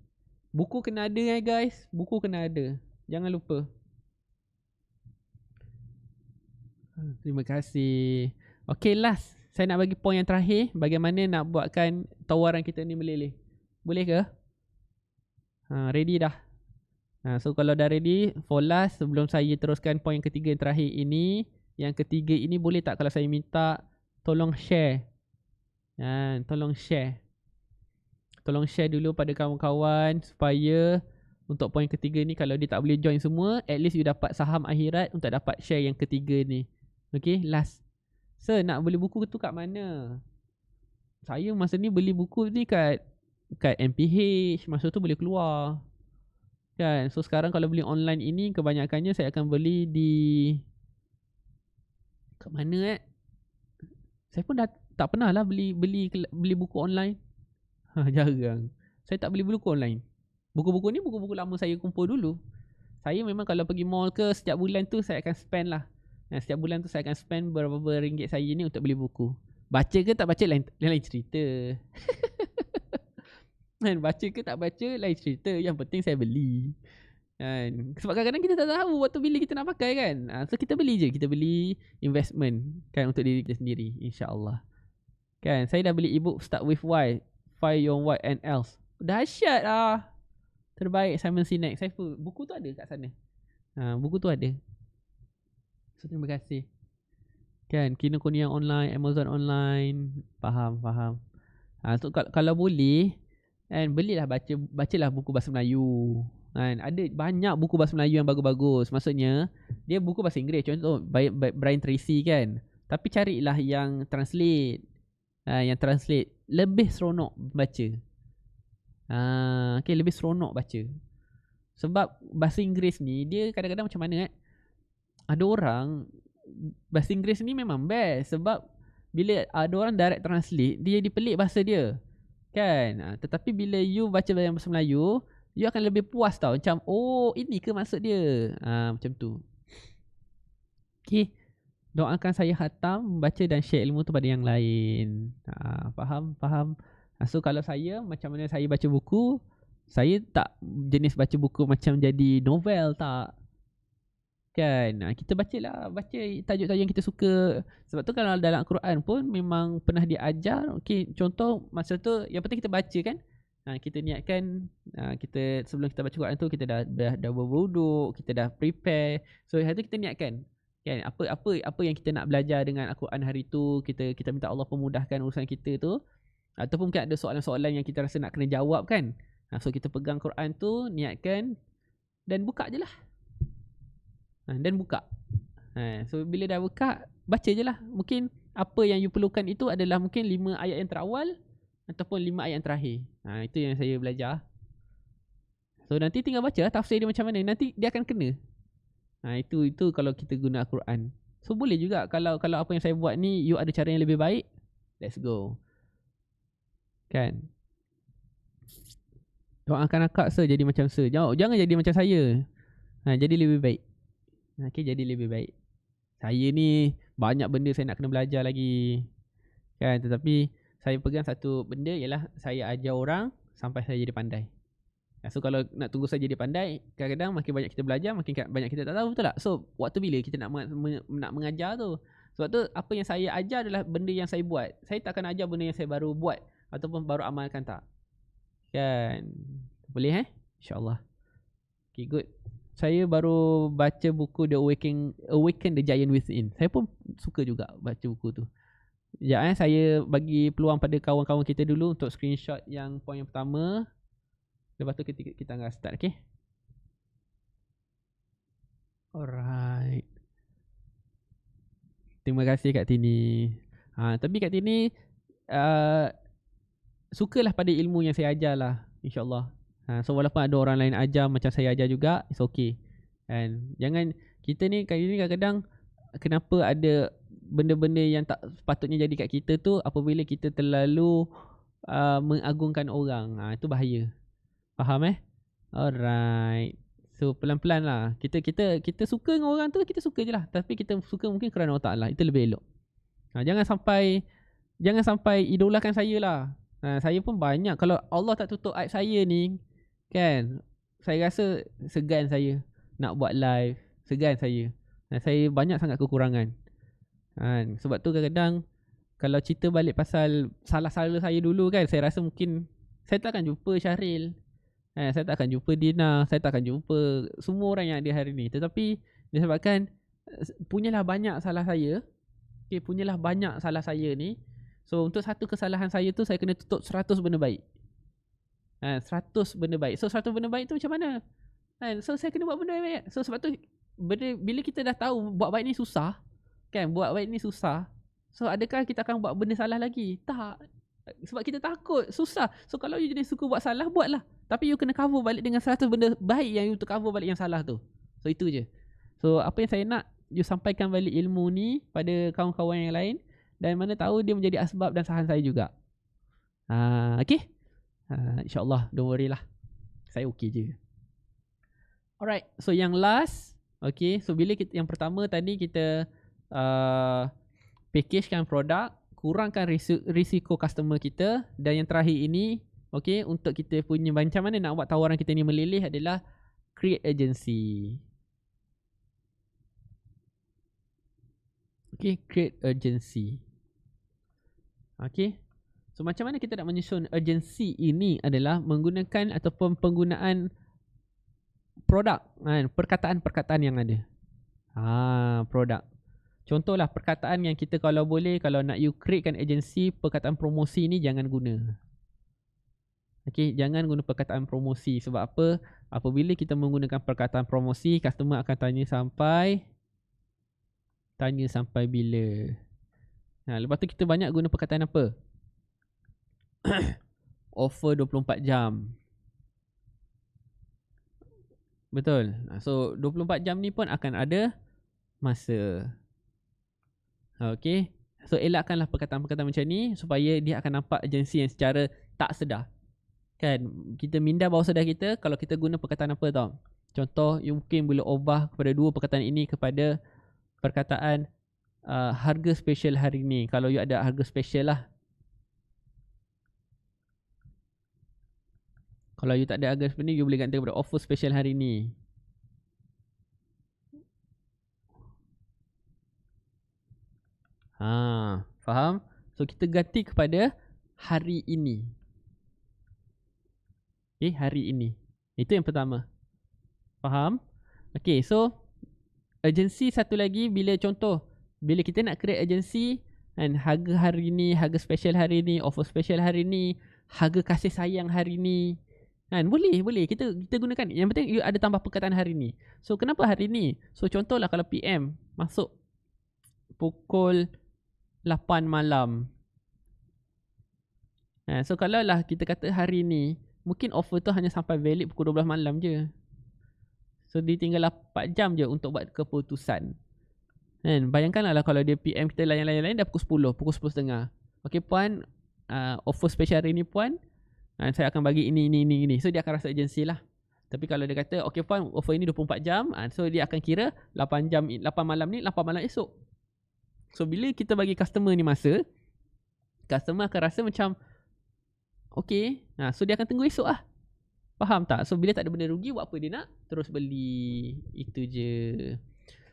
Buku kena ada guys, buku kena ada. Jangan lupa. Terima kasih. Okay, last. Saya nak bagi poin yang terakhir. Bagaimana nak buatkan tawaran kita ni meleleh. Boleh ke? Ready dah? So kalau dah ready, for last, sebelum saya teruskan poin ketiga yang terakhir ini, yang ketiga ini boleh tak kalau saya minta tolong share? Tolong share. Tolong share dulu pada kawan-kawan supaya untuk poin ketiga ni, kalau dia tak boleh join semua, at least you dapat saham akhirat untuk dapat share yang ketiga ni. Okay, last. Sir, nak beli buku tu kat mana? Saya masa ni beli buku ni kat MPH, masa tu boleh keluar. Kan? So sekarang kalau beli online ini, kebanyakannya saya akan beli di, kat mana saya pun dah tak pernah lah beli buku online. Jarang. Saya tak beli buku online. Buku-buku ni buku-buku lama saya kumpul dulu. Saya memang kalau pergi mall ke, setiap bulan tu saya akan spend lah. Setiap bulan tu saya akan spend berapa ringgit saya ni untuk beli buku. Baca ke tak baca lain cerita. Baca ke tak baca lain cerita. Yang penting saya beli. Sebab kadang-kadang kita tak tahu waktu bila kita nak pakai kan. So kita beli je. Kita beli investment kan, untuk diri kita sendiri, InsyaAllah. Kan, saya dah beli ebook Start With Why, Find Your Why and Else. Dahsyat lah. Terbaik, Simon Sinek. Saya pun, buku tu ada kat sana. Buku tu ada. So terima kasih. Kan, Kinokuniya online, Amazon online. Faham. So kalau boleh, belilah, bacalah buku bahasa Melayu. Ada banyak buku bahasa Melayu yang bagus-bagus. Maksudnya dia buku bahasa Inggeris, contoh Brian Tracy kan. Tapi carilah yang translate. Yang translate lebih seronok baca. Okay, lebih seronok baca. Sebab bahasa Inggeris ni dia kadang-kadang macam mana ada orang bahasa Inggeris ni memang best, sebab bila ada orang direct translate, dia dipelik bahasa dia kan. Tetapi bila you baca bahasa Melayu, you akan lebih puas tau. Macam, oh ini ke maksud dia. Macam tu. Okay, doakan saya khatam, baca dan share ilmu tu pada yang lain. Faham. So kalau saya, macam mana saya baca buku, saya tak jenis baca buku macam jadi novel, tak. Kan, kita baca tajuk-tajuk yang kita suka. Sebab tu kalau dalam Al-Quran pun memang pernah diajar. Okay, contoh masa tu yang penting kita baca kan. Kita niatkan, kita sebelum kita baca Quran tu kita dah berwuduk, kita dah prepare. So hari tu kita niatkan kan, apa yang kita nak belajar dengan Al-Quran hari tu, kita minta Allah pemudahkan urusan kita tu. Ataupun mungkin ada soalan-soalan yang kita rasa nak kena jawab kan. So kita pegang Quran tu, niatkan dan buka je lah. Dan buka. So bila dah buka, baca je lah. Mungkin apa yang you perlukan itu adalah mungkin 5 ayat yang terawal ataupun 5 ayat yang terakhir. Itu yang saya belajar. So nanti tinggal baca lah tafsir dia macam mana. Nanti dia akan kena. Itu kalau kita guna Al-Quran. So boleh juga kalau apa yang saya buat ni you ada cara yang lebih baik, let's go. Kan? Doakan akak sir jadi macam sir. Jangan jadi macam saya. Jadi lebih baik. Okay, jadi lebih baik. Saya ni banyak benda saya nak kena belajar lagi. Kan? Tetapi saya pegang satu benda ialah saya ajar orang sampai saya jadi pandai. So kalau nak tunggu saya jadi pandai, kadang-kadang makin banyak kita belajar, makin banyak kita tak tahu, betul tak? So waktu bila kita nak mengajar tu? Sebab tu apa yang saya ajar adalah benda yang saya buat. Saya takkan ajar benda yang saya baru buat ataupun baru amalkan, tak. Kan? Boleh InsyaAllah. Okay, good. Saya baru baca buku The Awaken the Giant Within. Saya pun suka juga baca buku tu. Sekejap saya bagi peluang pada kawan-kawan kita dulu untuk screenshot yang poin yang pertama. Lepas tu kita akan start, okay? Alright. Terima kasih Kak Tini. Tapi Kak Tini sukalah pada ilmu yang saya ajar lah, InsyaAllah. So walaupun ada orang lain ajar macam saya ajar juga, it's okay. And jangan, kita ni kadang-kadang kenapa ada benda-benda yang tak sepatutnya jadi kat kita tu apabila kita terlalu mengagungkan orang. Itu bahaya. Faham Alright. So pelan-pelan lah. Kita suka dengan orang tu, kita suka je lah. Tapi kita suka mungkin kerana Allah Ta'ala. Itu lebih elok. Jangan sampai idolakan saya lah. Saya pun banyak. Kalau Allah tak tutup aib saya ni, kan, saya rasa segan saya nak buat live. Segan saya. Saya banyak sangat kekurangan. Sebab tu kadang-kadang kalau cerita balik pasal salah-salah saya dulu kan, saya rasa mungkin saya tak akan jumpa Syahril. Saya tak akan jumpa Dina. Saya tak akan jumpa semua orang yang ada hari ni. Tetapi disebabkan punyalah banyak salah saya. Okay, punyalah banyak salah saya ni. So untuk satu kesalahan saya tu, saya kena tutup 100 benda baik. 100 benda baik. So 100 benda baik tu macam mana? So saya kena buat benda baik. So sebab tu bila kita dah tahu buat baik ni susah, kan, buat baik ni susah, so adakah kita akan buat benda salah lagi? Tak. Sebab kita takut, susah. So kalau you jenis suka buat salah, buatlah. Tapi you kena cover balik dengan 100 benda baik yang you cover balik yang salah tu. So itu je. So apa yang saya nak, you sampaikan balik ilmu ni pada kawan-kawan yang lain. Dan mana tahu dia menjadi asbab dan sahan saya juga. Okay. InsyaAllah, don't worry lah. Saya okay je. Alright, so yang last. Okay, so bila yang pertama tadi kita packagekan produk, kurangkan risiko customer kita. Dan yang terakhir ini, okay, untuk kita punya macam mana nak buat tawaran kita ni meleleh adalah create agency. Okay, create urgency. Okay, so macam mana kita nak menyusun urgency ini adalah menggunakan ataupun penggunaan produk, perkataan-perkataan yang ada. Produk. Contohlah perkataan yang kita kalau boleh, kalau nak you createkan agency, perkataan promosi ni jangan guna. Okay, jangan guna perkataan promosi. Sebab apa? Apabila kita menggunakan perkataan promosi, customer akan tanya sampai bila. Lepas tu kita banyak guna perkataan apa? Offer 24 jam. Betul. So 24 jam ni pun akan ada masa. Okay. So elakkanlah perkataan-perkataan macam ni supaya dia akan nampak agensi yang secara tak sedar. Kan, kita minda bawah sedar kita kalau kita guna perkataan apa tau. Contoh, you mungkin boleh ubah kepada dua perkataan ini kepada perkataan harga special hari ni. Kalau you ada harga special lah. Kalau you tak ada harga special ni, you boleh ganti kepada offer special hari ni. Faham? So kita ganti kepada hari ini. Okay, hari ini. Itu yang pertama. Faham? Okay, so agensi satu lagi, bila kita nak create agensi, kan, harga hari ni, harga special hari ni, offer special hari ni, harga kasih sayang hari ni, kan, boleh kita gunakan. Yang penting you ada tambah perkataan hari ni. So kenapa hari ni? So contohlah kalau PM masuk pukul 8 malam, So kalau lah kita kata hari ni, mungkin offer tu hanya sampai valid pukul 12 malam je. So dia tinggal 4 jam je untuk buat keputusan. Kan? Bayangkanlah lah kalau dia PM kita lain-lain dah pukul 10, pukul 10.30. Okay puan, offer special hari ni puan, saya akan bagi ini. So dia akan rasa urgency lah. Tapi kalau dia kata, okay puan, offer ini 24 jam, so dia akan kira 8 malam ni, 8 malam esok. So bila kita bagi customer ni masa, customer akan rasa macam okay, so dia akan tunggu esok lah. Faham tak? So bila tak ada benda rugi, buat apa dia nak terus beli. Itu je.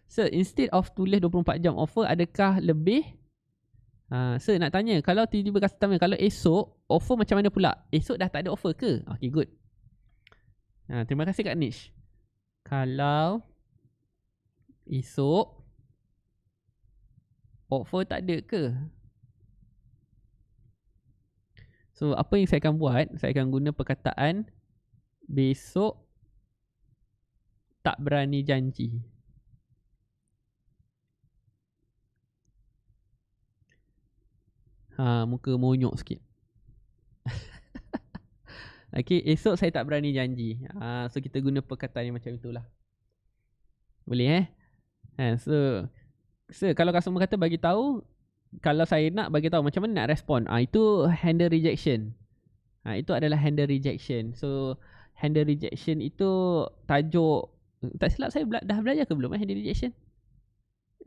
So instead of tulis 24 jam offer, adakah lebih? So nak tanya, kalau tiba-tiba customer, kalau esok offer macam mana pula? Esok dah tak ada offer ke? Okay, good. Terima kasih Kak Nish. Kalau esok offer tak ada ke? So apa yang saya akan buat, saya akan guna perkataan besok tak berani janji. Muka monyok sikit. Okay, esok saya tak berani janji. So kita guna perkataan yang macam itulah. Boleh So kalau customer kata bagi tahu, kalau saya nak bagi tahu macam mana nak respon, itu handle rejection. Itu adalah handle rejection. So handle rejection itu tajuk, tak silap saya dah belajar ke belum handle rejection?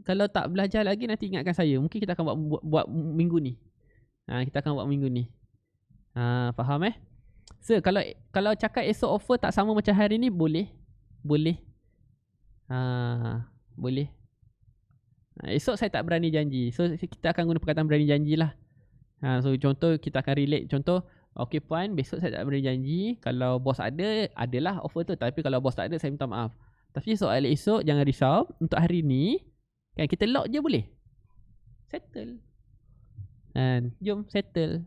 Kalau tak belajar lagi, nanti ingatkan saya. Mungkin kita akan buat minggu ni. Kita akan buat minggu ni. Faham So kalau cakap esok offer tak sama macam hari ni, boleh. Boleh. Esok saya tak berani janji. So kita akan guna perkataan berani janji lah. So contoh kita akan relate. Contoh, okay puan, besok saya tak berani janji. Kalau bos ada, adalah offer tu. Tapi kalau bos tak ada, saya minta maaf. Tapi soal esok, jangan risau. Untuk hari ni, kan kita lock je boleh. Settle. Jom settle.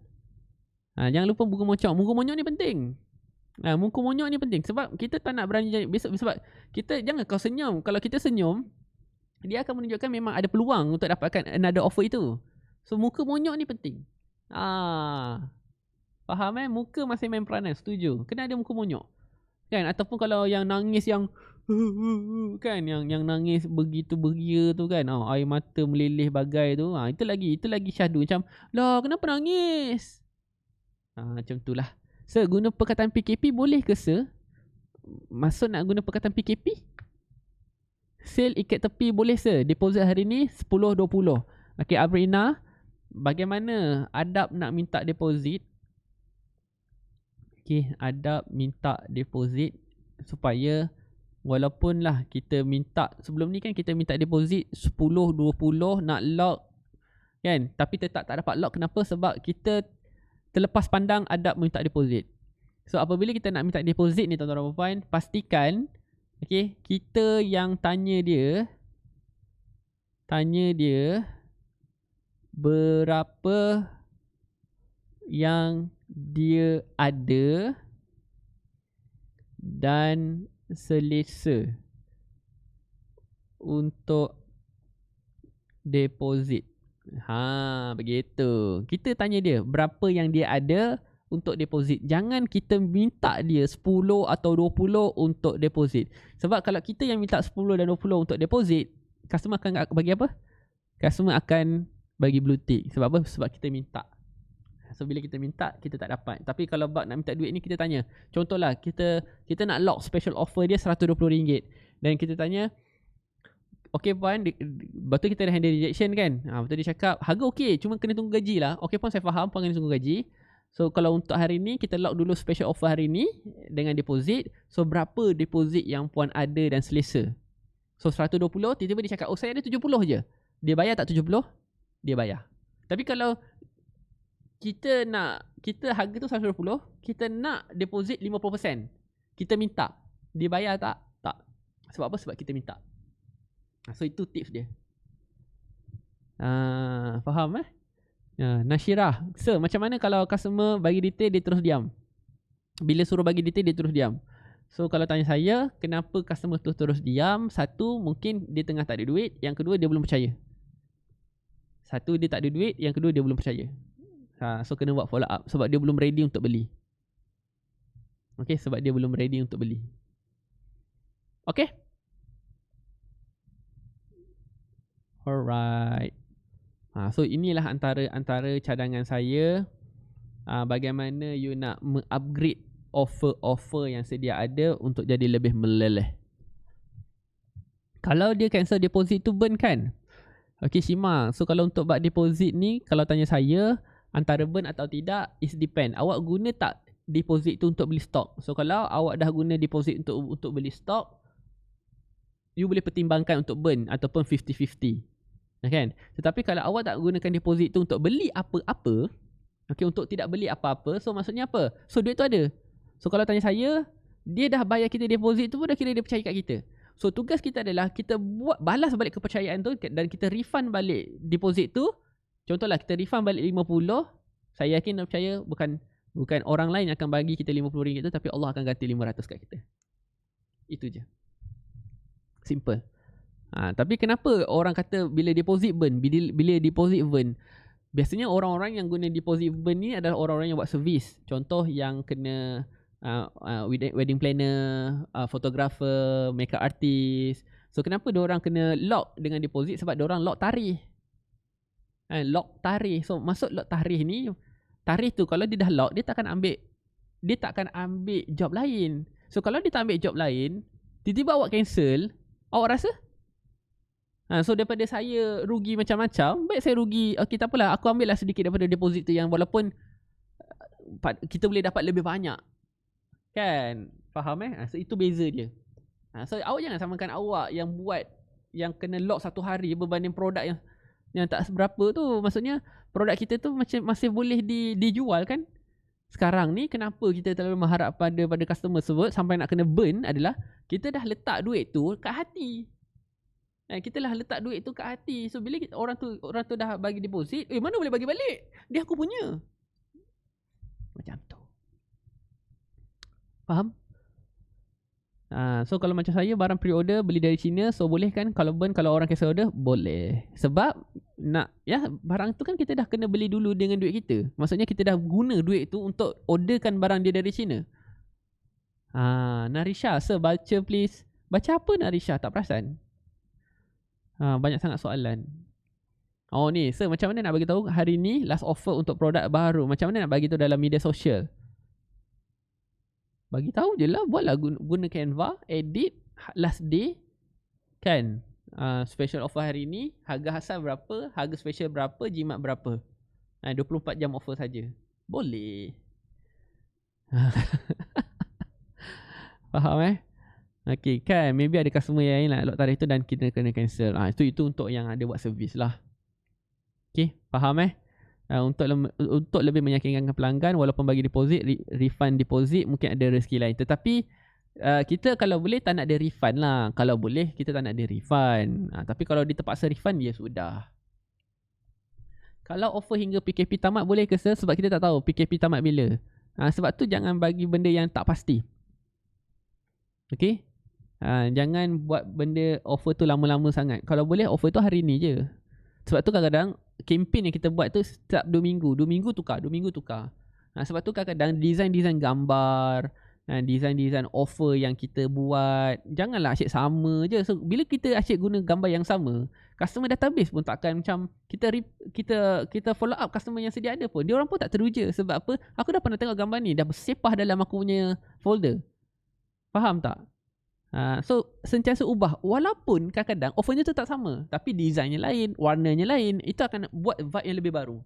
Jangan lupa muka monyok. Muka monyok ni penting. Muka monyok ni penting. Sebab kita tak nak berani janji besok. Sebab kita, jangan kau senyum. Kalau kita senyum, dia akan menunjukkan memang ada peluang untuk dapatkan another offer itu. So muka monyok ni penting. Faham Muka masih main peranan. Setuju. Kena ada muka monyok. Kan? Ataupun kalau yang nangis yang kan, yang nangis begitu beria tu kan, air mata meleleh bagai tu, itu lagi syahdu. Macam, lah kenapa nangis? Macam tu lah. So guna perkataan PKP boleh ke sir? Maksud nak guna perkataan PKP? Sale ikat tepi boleh sir. Deposit hari ni 10-20. Okay, Abrina, bagaimana adab nak minta deposit? Okay, adab minta deposit supaya walaupun lah kita minta, sebelum ni kan kita minta deposit 10-20 nak lock kan, tapi tetap tak dapat lock. Kenapa? Sebab kita terlepas pandang adab minta deposit. So apabila kita nak minta deposit ni tuan-tuan dan puan, pastikan okay, kita yang tanya dia berapa yang dia ada dan selesa untuk deposit. Begitu. Kita tanya dia berapa yang dia ada untuk deposit. Jangan kita minta dia 10 atau 20 untuk deposit. Sebab kalau kita yang minta 10 dan 20 untuk deposit, customer akan bagi apa? Customer akan bagi blue tick. Sebab apa? Sebab kita minta. So bila kita minta, kita tak dapat. Tapi kalau bab nak minta duit ni, kita tanya. Contohlah, kita nak lock special offer dia RM120. Dan kita tanya, okay puan, betul kita dah handle rejection kan? Betul dia cakap, harga okay, cuma kena tunggu gaji lah. Okay puan, saya faham, puan kena tunggu gaji. So kalau untuk hari ni, kita lock dulu special offer hari ni dengan deposit. So berapa deposit yang puan ada dan selesa? So 120, tiba-tiba dia cakap, oh saya ada 70 je. Dia bayar tak 70? Dia bayar. Tapi kalau kita harga tu 120, kita nak deposit 50%. Kita minta. Dia bayar tak? Tak. Sebab apa? Sebab kita minta. So itu tips dia. Faham Nashirah, sir, macam mana kalau customer bagi detail dia terus diam? Bila suruh bagi detail dia terus diam. So kalau tanya saya, kenapa customer tu terus diam? Satu, mungkin dia tengah tak ada duit. Yang kedua, dia belum percaya. Satu, dia tak ada duit. Yang kedua, dia belum percaya. So kena buat follow up sebab dia belum ready untuk beli. Okay, sebab dia belum ready untuk beli. Okay. Alright. So inilah antara cadangan saya. Bagaimana you nak upgrade offer-offer yang sedia ada untuk jadi lebih meleleh. Kalau dia cancel deposit tu burn kan? Okay Shima, so kalau untuk buat deposit ni, kalau tanya saya, antara burn atau tidak, is depend. Awak guna tak deposit tu untuk beli stok? So kalau awak dah guna deposit untuk beli stok, you boleh pertimbangkan untuk burn ataupun 50-50. Kan? Tetapi kalau awak tak gunakan deposit tu untuk beli apa-apa, okay, untuk tidak beli apa-apa, so maksudnya apa? So duit tu ada. So kalau tanya saya, dia dah bayar kita deposit tu pun dah kira dia percaya kat kita. So tugas kita adalah kita buat balas balik kepercayaan tu dan kita refund balik deposit tu. Contohlah kita refund balik 50, saya yakin dan percaya bukan orang lain yang akan bagi kita RM50 tu, tapi Allah akan ganti 500 kat kita. Itu je. Simple. Tapi kenapa orang kata bila deposit burn, bila deposit burn? Biasanya orang-orang yang guna deposit burn ni adalah orang-orang yang buat servis. Contoh yang kena wedding planner, photographer, makeup artist. So kenapa diorang kena lock dengan deposit? Sebab diorang lock tarikh. Lock tarikh. So maksud lock tarikh ni, tarikh tu kalau dia dah lock, dia tak akan ambil job lain. So kalau dia tak ambil job lain, tiba-tiba awak cancel, awak rasa? So daripada saya rugi macam-macam, baik saya rugi, okay tak apalah, aku ambil lah sedikit daripada deposit tu yang walaupun kita boleh dapat lebih banyak. Kan? Faham So itu beza dia. So awak jangan samakan awak yang buat, yang kena lock 1 hari berbanding produk yang tak seberapa tu. Maksudnya produk kita tu macam masih boleh dijual kan. Sekarang ni kenapa kita terlalu mengharap pada customer tersebut sampai nak kena burn adalah kita dah letak duit tu kat hati. Kita dah letak duit tu kat hati. So bila orang tu dah bagi deposit, mana boleh bagi balik? Dia aku punya. Macam tu. Faham? So kalau macam saya barang pre-order beli dari China, so boleh kan kalau burn, kalau orang cancel order boleh. Sebab barang tu kan kita dah kena beli dulu dengan duit kita. Maksudnya kita dah guna duit tu untuk orderkan barang dia dari China. Narisha, sir baca please. Baca apa Narisha? Tak perasan. Banyak sangat soalan. Ni sir, macam mana nak bagi tahu hari ni last offer untuk produk baru? Macam mana nak bagi tahu dalam media sosial? Bagi tahu je lah, buatlah guna Canva, edit last day kan. Special offer hari ni, harga asal berapa, harga special berapa, jimat berapa. 24 jam offer saja. Boleh. Faham Okay kan, maybe ada customer yang lain nak lock tarikh tu dan kita kena cancel. Itu untuk yang ada buat servis lah. Okay, faham untuk lebih meyakinkan pelanggan, walaupun bagi deposit, refund deposit mungkin ada rezeki lain. Tetapi kita kalau boleh tak nak ada refund lah. Kalau boleh kita tak nak ada refund. Tapi kalau dia terpaksa refund, ya sudah. Kalau offer hingga PKP tamat boleh ke sir? Sebab kita tak tahu PKP tamat bila. Sebab tu jangan bagi benda yang tak pasti. Okay. Jangan buat benda offer tu lama-lama sangat. Kalau boleh offer tu hari ni je. Sebab tu kadang-kadang kempen yang kita buat tu setiap 2 minggu tukar. Sebab tu kadang-kadang design gambar, design offer yang kita buat, janganlah asyik sama je. So bila kita asyik guna gambar yang sama, customer database pun takkan macam kita follow up customer yang sedia ada pun, dia orang pun tak teruja. Sebab apa? Aku dah pernah tengok gambar ni, dah bersepah dalam aku punya folder. Faham tak? So sentiasa ubah. Walaupun kadang-kadang offernya tu tak sama, tapi desainnya lain, warnanya lain. Itu akan buat vibe yang lebih baru.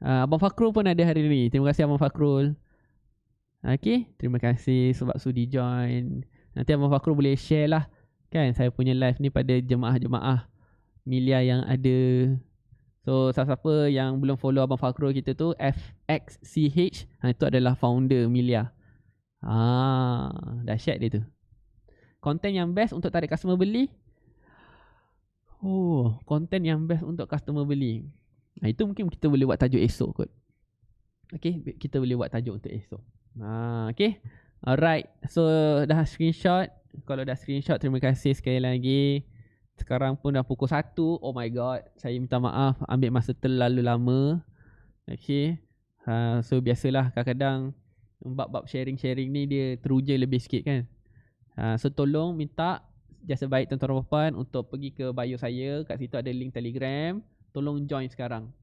Abang Fakrul pun ada hari ni. Terima kasih Abang Fakrul. Okay, terima kasih sebab sudi join. Nanti Abang Fakrul boleh share lah kan saya punya live ni pada jemaah-jemaah Milia yang ada. So siapa-siapa yang belum follow Abang Fakrul kita tu, FXCH, itu adalah founder Milia. Dahsyat dia tu. Konten yang best untuk tarik customer beli. Konten yang best untuk customer beli. Itu mungkin kita boleh buat tajuk esok kot. Okay, kita boleh buat tajuk untuk esok. Okay. Alright. So dah screenshot. Kalau dah screenshot, terima kasih sekali lagi. Sekarang pun dah pukul 1. Oh my god. Saya minta maaf ambil masa terlalu lama. Okay. So biasalah kadang-kadang bab-bab sharing-sharing ni dia teruja lebih sikit kan. So tolong minta jasa baik tuan-tuan dan puan untuk pergi ke bio saya. Kat situ ada link Telegram. Tolong join sekarang.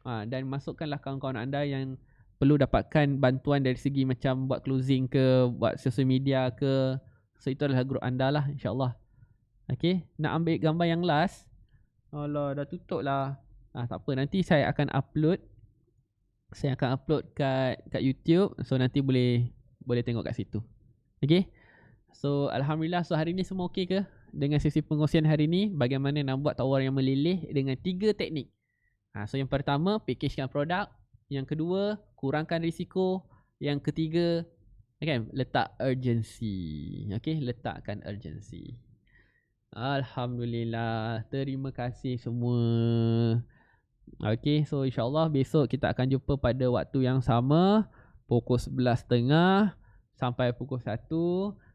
Dan masukkanlah kawan-kawan anda yang perlu dapatkan bantuan dari segi macam buat closing ke, buat social media ke. So itu adalah grup anda lah, insyaAllah. Okay, nak ambil gambar yang last. Alah, dah tutup lah. Tak apa, nanti saya akan upload. Saya akan upload kat YouTube. So nanti boleh tengok kat situ. Okay. So Alhamdulillah, so hari ni semua okey ke? Dengan sesi pengkongsian hari ni, bagaimana nak buat tawaran yang meleleh dengan 3 teknik. So yang pertama, packagekan produk. Yang kedua, kurangkan risiko. Yang ketiga, okay, letak urgency. Okay, letakkan urgency. Alhamdulillah, terima kasih semua. Okay, so insyaAllah besok kita akan jumpa pada waktu yang sama, pukul 11.30 sampai pukul 1.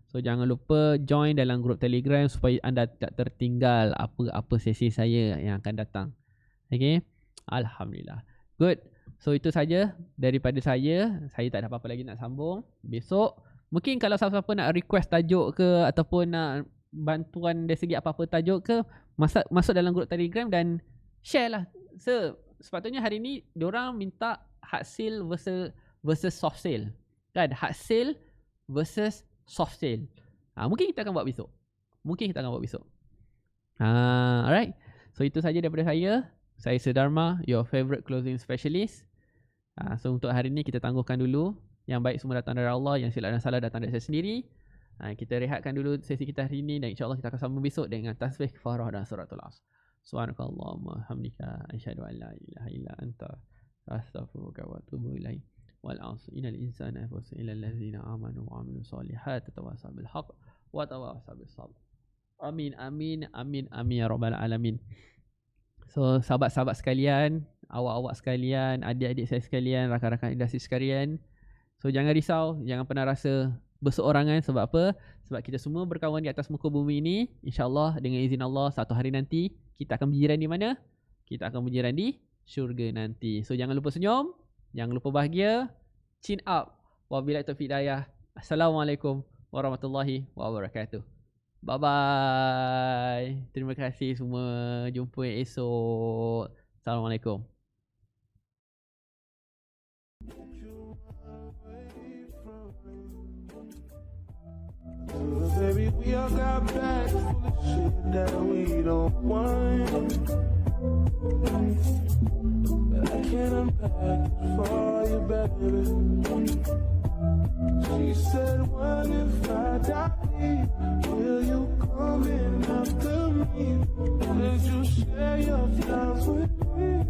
So jangan lupa join dalam grup Telegram supaya anda tidak tertinggal apa-apa sesi saya yang akan datang. Okay, Alhamdulillah. Good. So itu saja daripada saya. Saya tak ada apa-apa lagi nak sambung. Besok mungkin kalau siapa-siapa nak request tajuk ke ataupun nak bantuan dari segi apa-apa tajuk ke, masuk dalam grup Telegram dan share lah. So sepatutnya hari ni diorang minta hard sale versus soft sale kan, hard sale versus soft sale. Mungkin kita akan buat besok. Alright. So itu saja daripada saya. Saya Sedharma, your favorite closing specialist. So untuk hari ni kita tangguhkan dulu. Yang baik semua datang dari Allah, yang silap dan salah datang dari saya sendiri. Kita rehatkan dulu sesi kita hari ni dan insyaAllah kita akan sambung besok dengan tasbih, kafarah dan suratul As. Subhanakallahumma hamdika asyhadu an la ilaha illa anta astaghfiruka wa atubu ilaik. Wal 'asri innal insana lafi illa allazina amanu wa 'amilus solihati tawasaw bil haqq wa tawasaw bis sabr. Amin amin amin amin ya rabbal alamin. So sahabat-sahabat sekalian, awak-awak sekalian, adik-adik saya sekalian, rakan-rakan industri sekalian, so jangan risau, jangan pernah rasa berseorangan. Sebab apa? Sebab kita semua berkawan di atas muka bumi ini. InsyaAllah dengan izin Allah, satu hari nanti kita akan berjiran di mana? Kita akan berjiran di syurga nanti. So jangan lupa senyum, jangan lupa bahagia. Chin up. Wabillahi taufiq hidayah. Assalamualaikum warahmatullahi wabarakatuh. Bye-bye. Terima kasih semua. Jumpa esok. Assalamualaikum. Baby, we all got bags full of shit that we don't want, but I can't unpack it for you, baby. She said, what if I die? Will you come in after me? Would you share your flowers with me?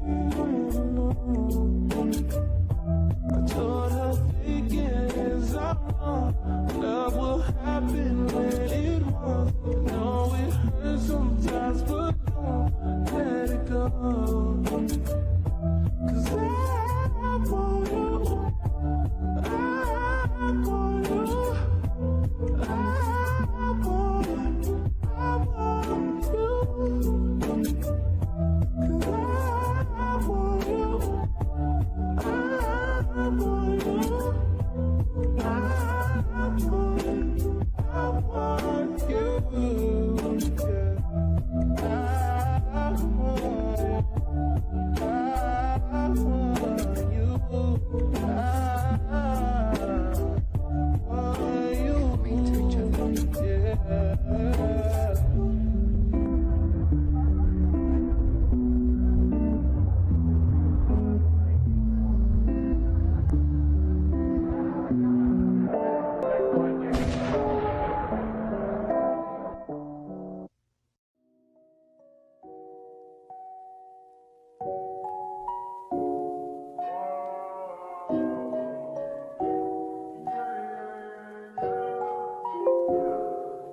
I told her thinking is wrong. Love will happen when it won't. Know it hurts sometimes, but don't let it go. 'Cause I want you. I want you. I want you. 'Cause I want you. I want you.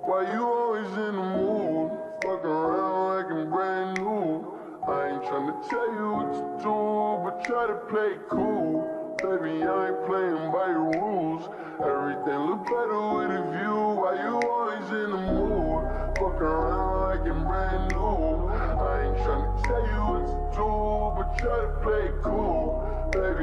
Why you always in the mood? Fuck around like I'm brand new. I ain't tryna tell you what to do, but try to play cool. Baby, I ain't playing by your rules. Everything look better with a view. Why you always in the mood? Fuck around like I'm brand new. I ain't tryna tell you what to do, but try to play cool. Baby,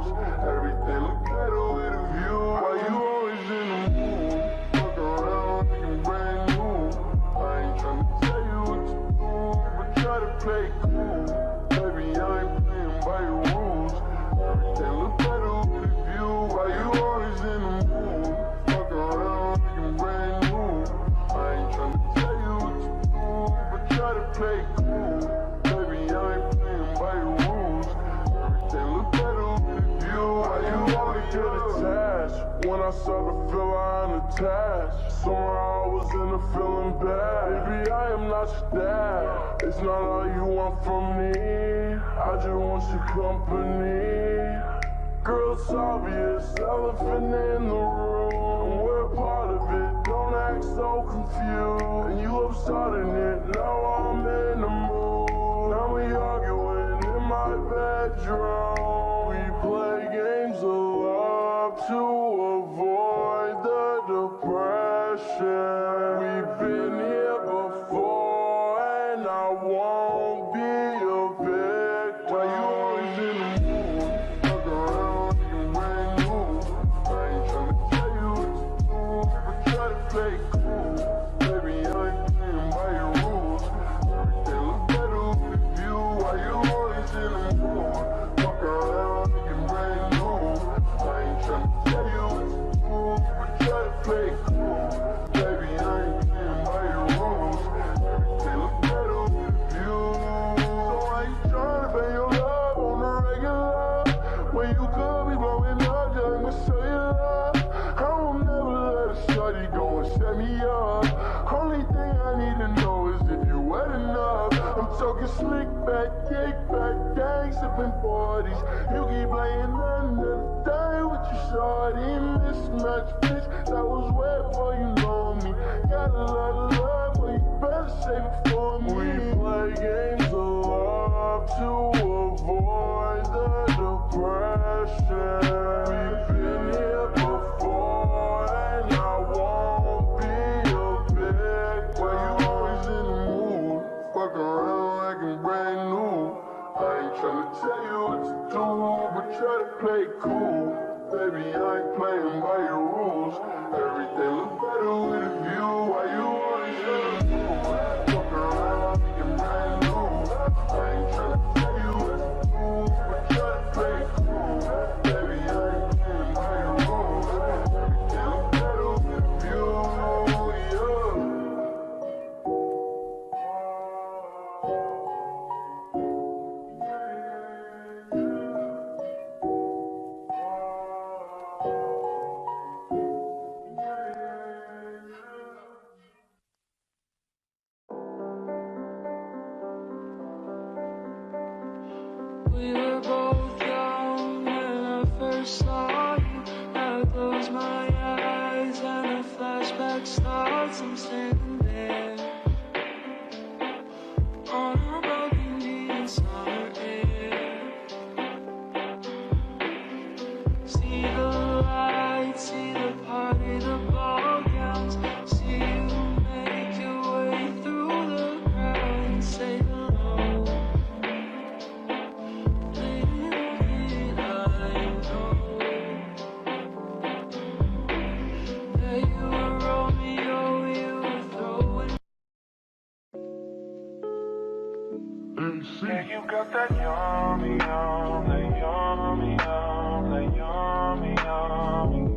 rules. Everything look better with a view. Why you always in the mood? Fuck around like I'm brand new. I ain't tryna tell you what to do, but try to play cool. Baby, I ain't playing by your rules. Everything look better with a view. Why you always in the mood? Fuck around like I'm brand new. I ain't tryna tell you what to do, but try to play cool. Baby, I ain't playing by your rules. Everything look better with a view. Why you always get attached? When I start to feel I'm attached, somehow I was in a feeling bad. Baby, I am not your dad. It's not all you want from me. I just want your company. Girl, it's obvious, elephant in the room. We're part of it, don't act so confused. And you love starting it, now I'm in the mood. Now we arguing in my bedroom. We play games of love to avoid the depression. We've been here before and I won't be a victim. Why you always in the mood? Fuck around like I'm brand new. I ain't tryna tell you what to do, but try to play cool. Baby, I ain't playing by your rules. Everything look better with a view. Why you always in the mood? Fuck around like I'm brand new. I ain't tryna tell you what to do, but try to play cool. Baby, I ain't playing by your rules. Everything look better with a view. So why you tryna pay your love on the regular? When you could be blowing up just to show you love. I will never let a shorty go and set me up. Only thing I need to know is if you wet enough. I'm talking slick back, kick back, gang sipping 40s. You keep playing another day with your shorty. Mismatch bitch, that was way before you know me. Got a lot of love, but you better save it for me. We play games of love to avoid the depression. We've been here before and I won't be a victim. Why you always in the mood? Fuck around like I'm brand new. I ain't tryna tell you what to do, but try to play cool. Baby, I ain't playing by your rules. Everything look better with a view. Why you always in the mood? Fuck around like I'm brand new. I ain't tryna tell you what to do, but try to play cool. Baby, I ain't playing by your rules. Everything look better with a view. We were both young when I first saw you. I close my eyes and a flashback starts. I'm standing there on a balcony in summer air. See the lights, see the party, the ball gowns. See you make your way through the crowd and say hello. Yeah, you got that yummy, yum, that yummy, yum, that yummy, yummy.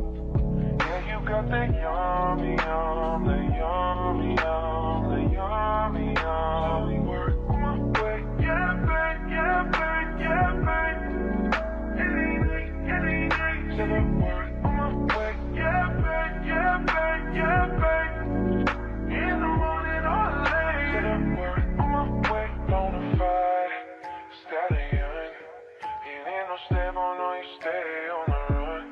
Yeah, you got that yummy, yum, that yummy, yum, that yummy, yummy. Work on my way, yeah, babe, yeah, babe, yeah, babe. Any night, so I work on my way, yeah, babe, yeah, babe, yeah, babe. In the morning or late, so I work on my way, bonafide stallion. Ain't in no stable, no, you stay on the run.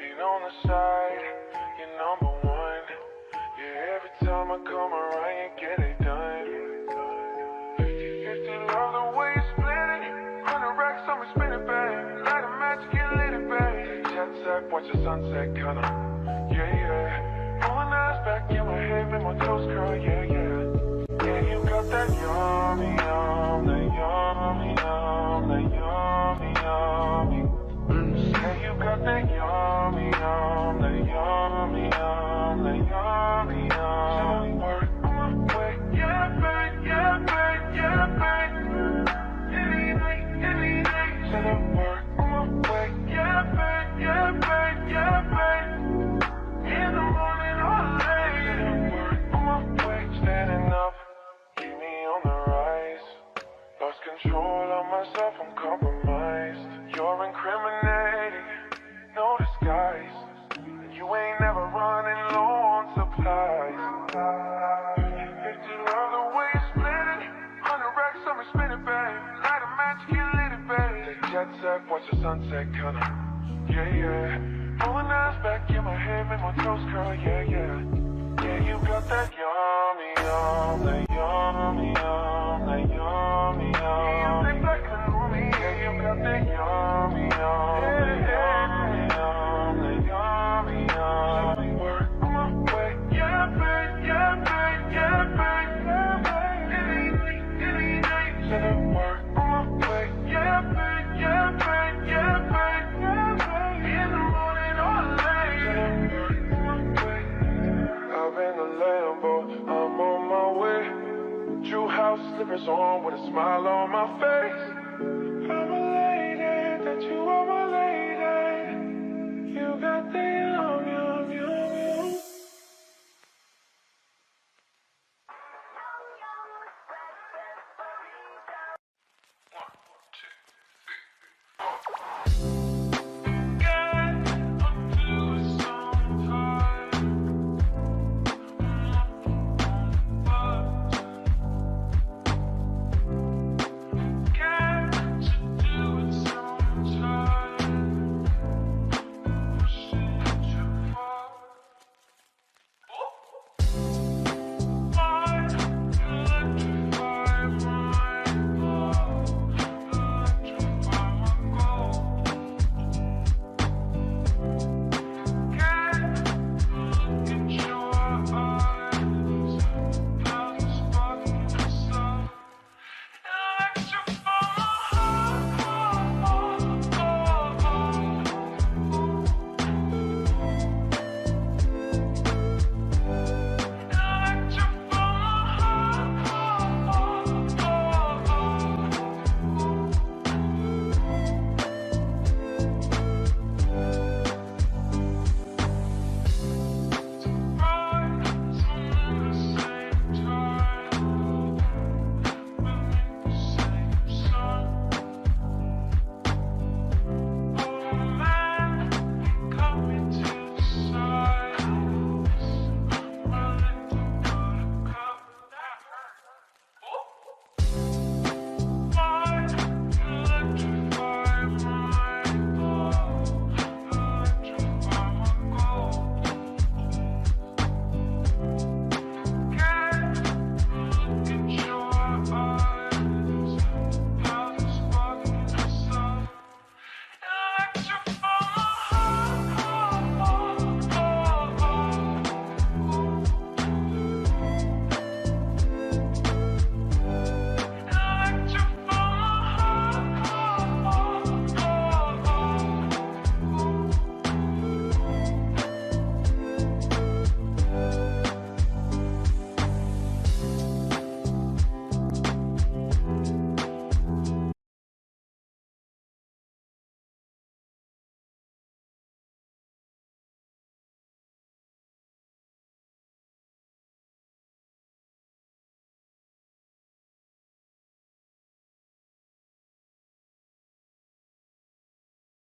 Ain't on the side, you're number one. Yeah, every time I come around, you get it done. 50-50, love the way you split it. 100 racks on me, spin it back. Light a match, get lit it back. Jet set, watch the sunset, kinda. Yeah, yeah. Rolling eyes back in my head, make my toes curl, yeah, yeah. Yeah, you got that yummy, yum, that yummy, yum, that yummy, yummy. control of myself, I'm compromised. You're incriminating, no disguise. You ain't never running low on supplies. If you love the way you split it, 100 racks on me, spin it, babe. Light a match, get lit, it, babe. The jet set, watch the sunset, kinda. Yeah, yeah. Pulling eyes back in my head, make my toes curl, yeah, yeah. Yeah, you got that yummy, yum, that yummy, yum, that yummy, yum. Yeah, you think like on me, yeah, you got that yummy, yum, that yummy, yum, that yummy, yum. Work on my way, yeah, babe, yeah, babe, yeah, babe, yeah, babe. Said I work on my way, yeah, babe, yeah, babe, yeah, babe, yeah, babe. In the morning or late, said I work on my way. I've been a Lambo, I'm on my way. True house slippers on with a smile on my face. I'm a lady that you are my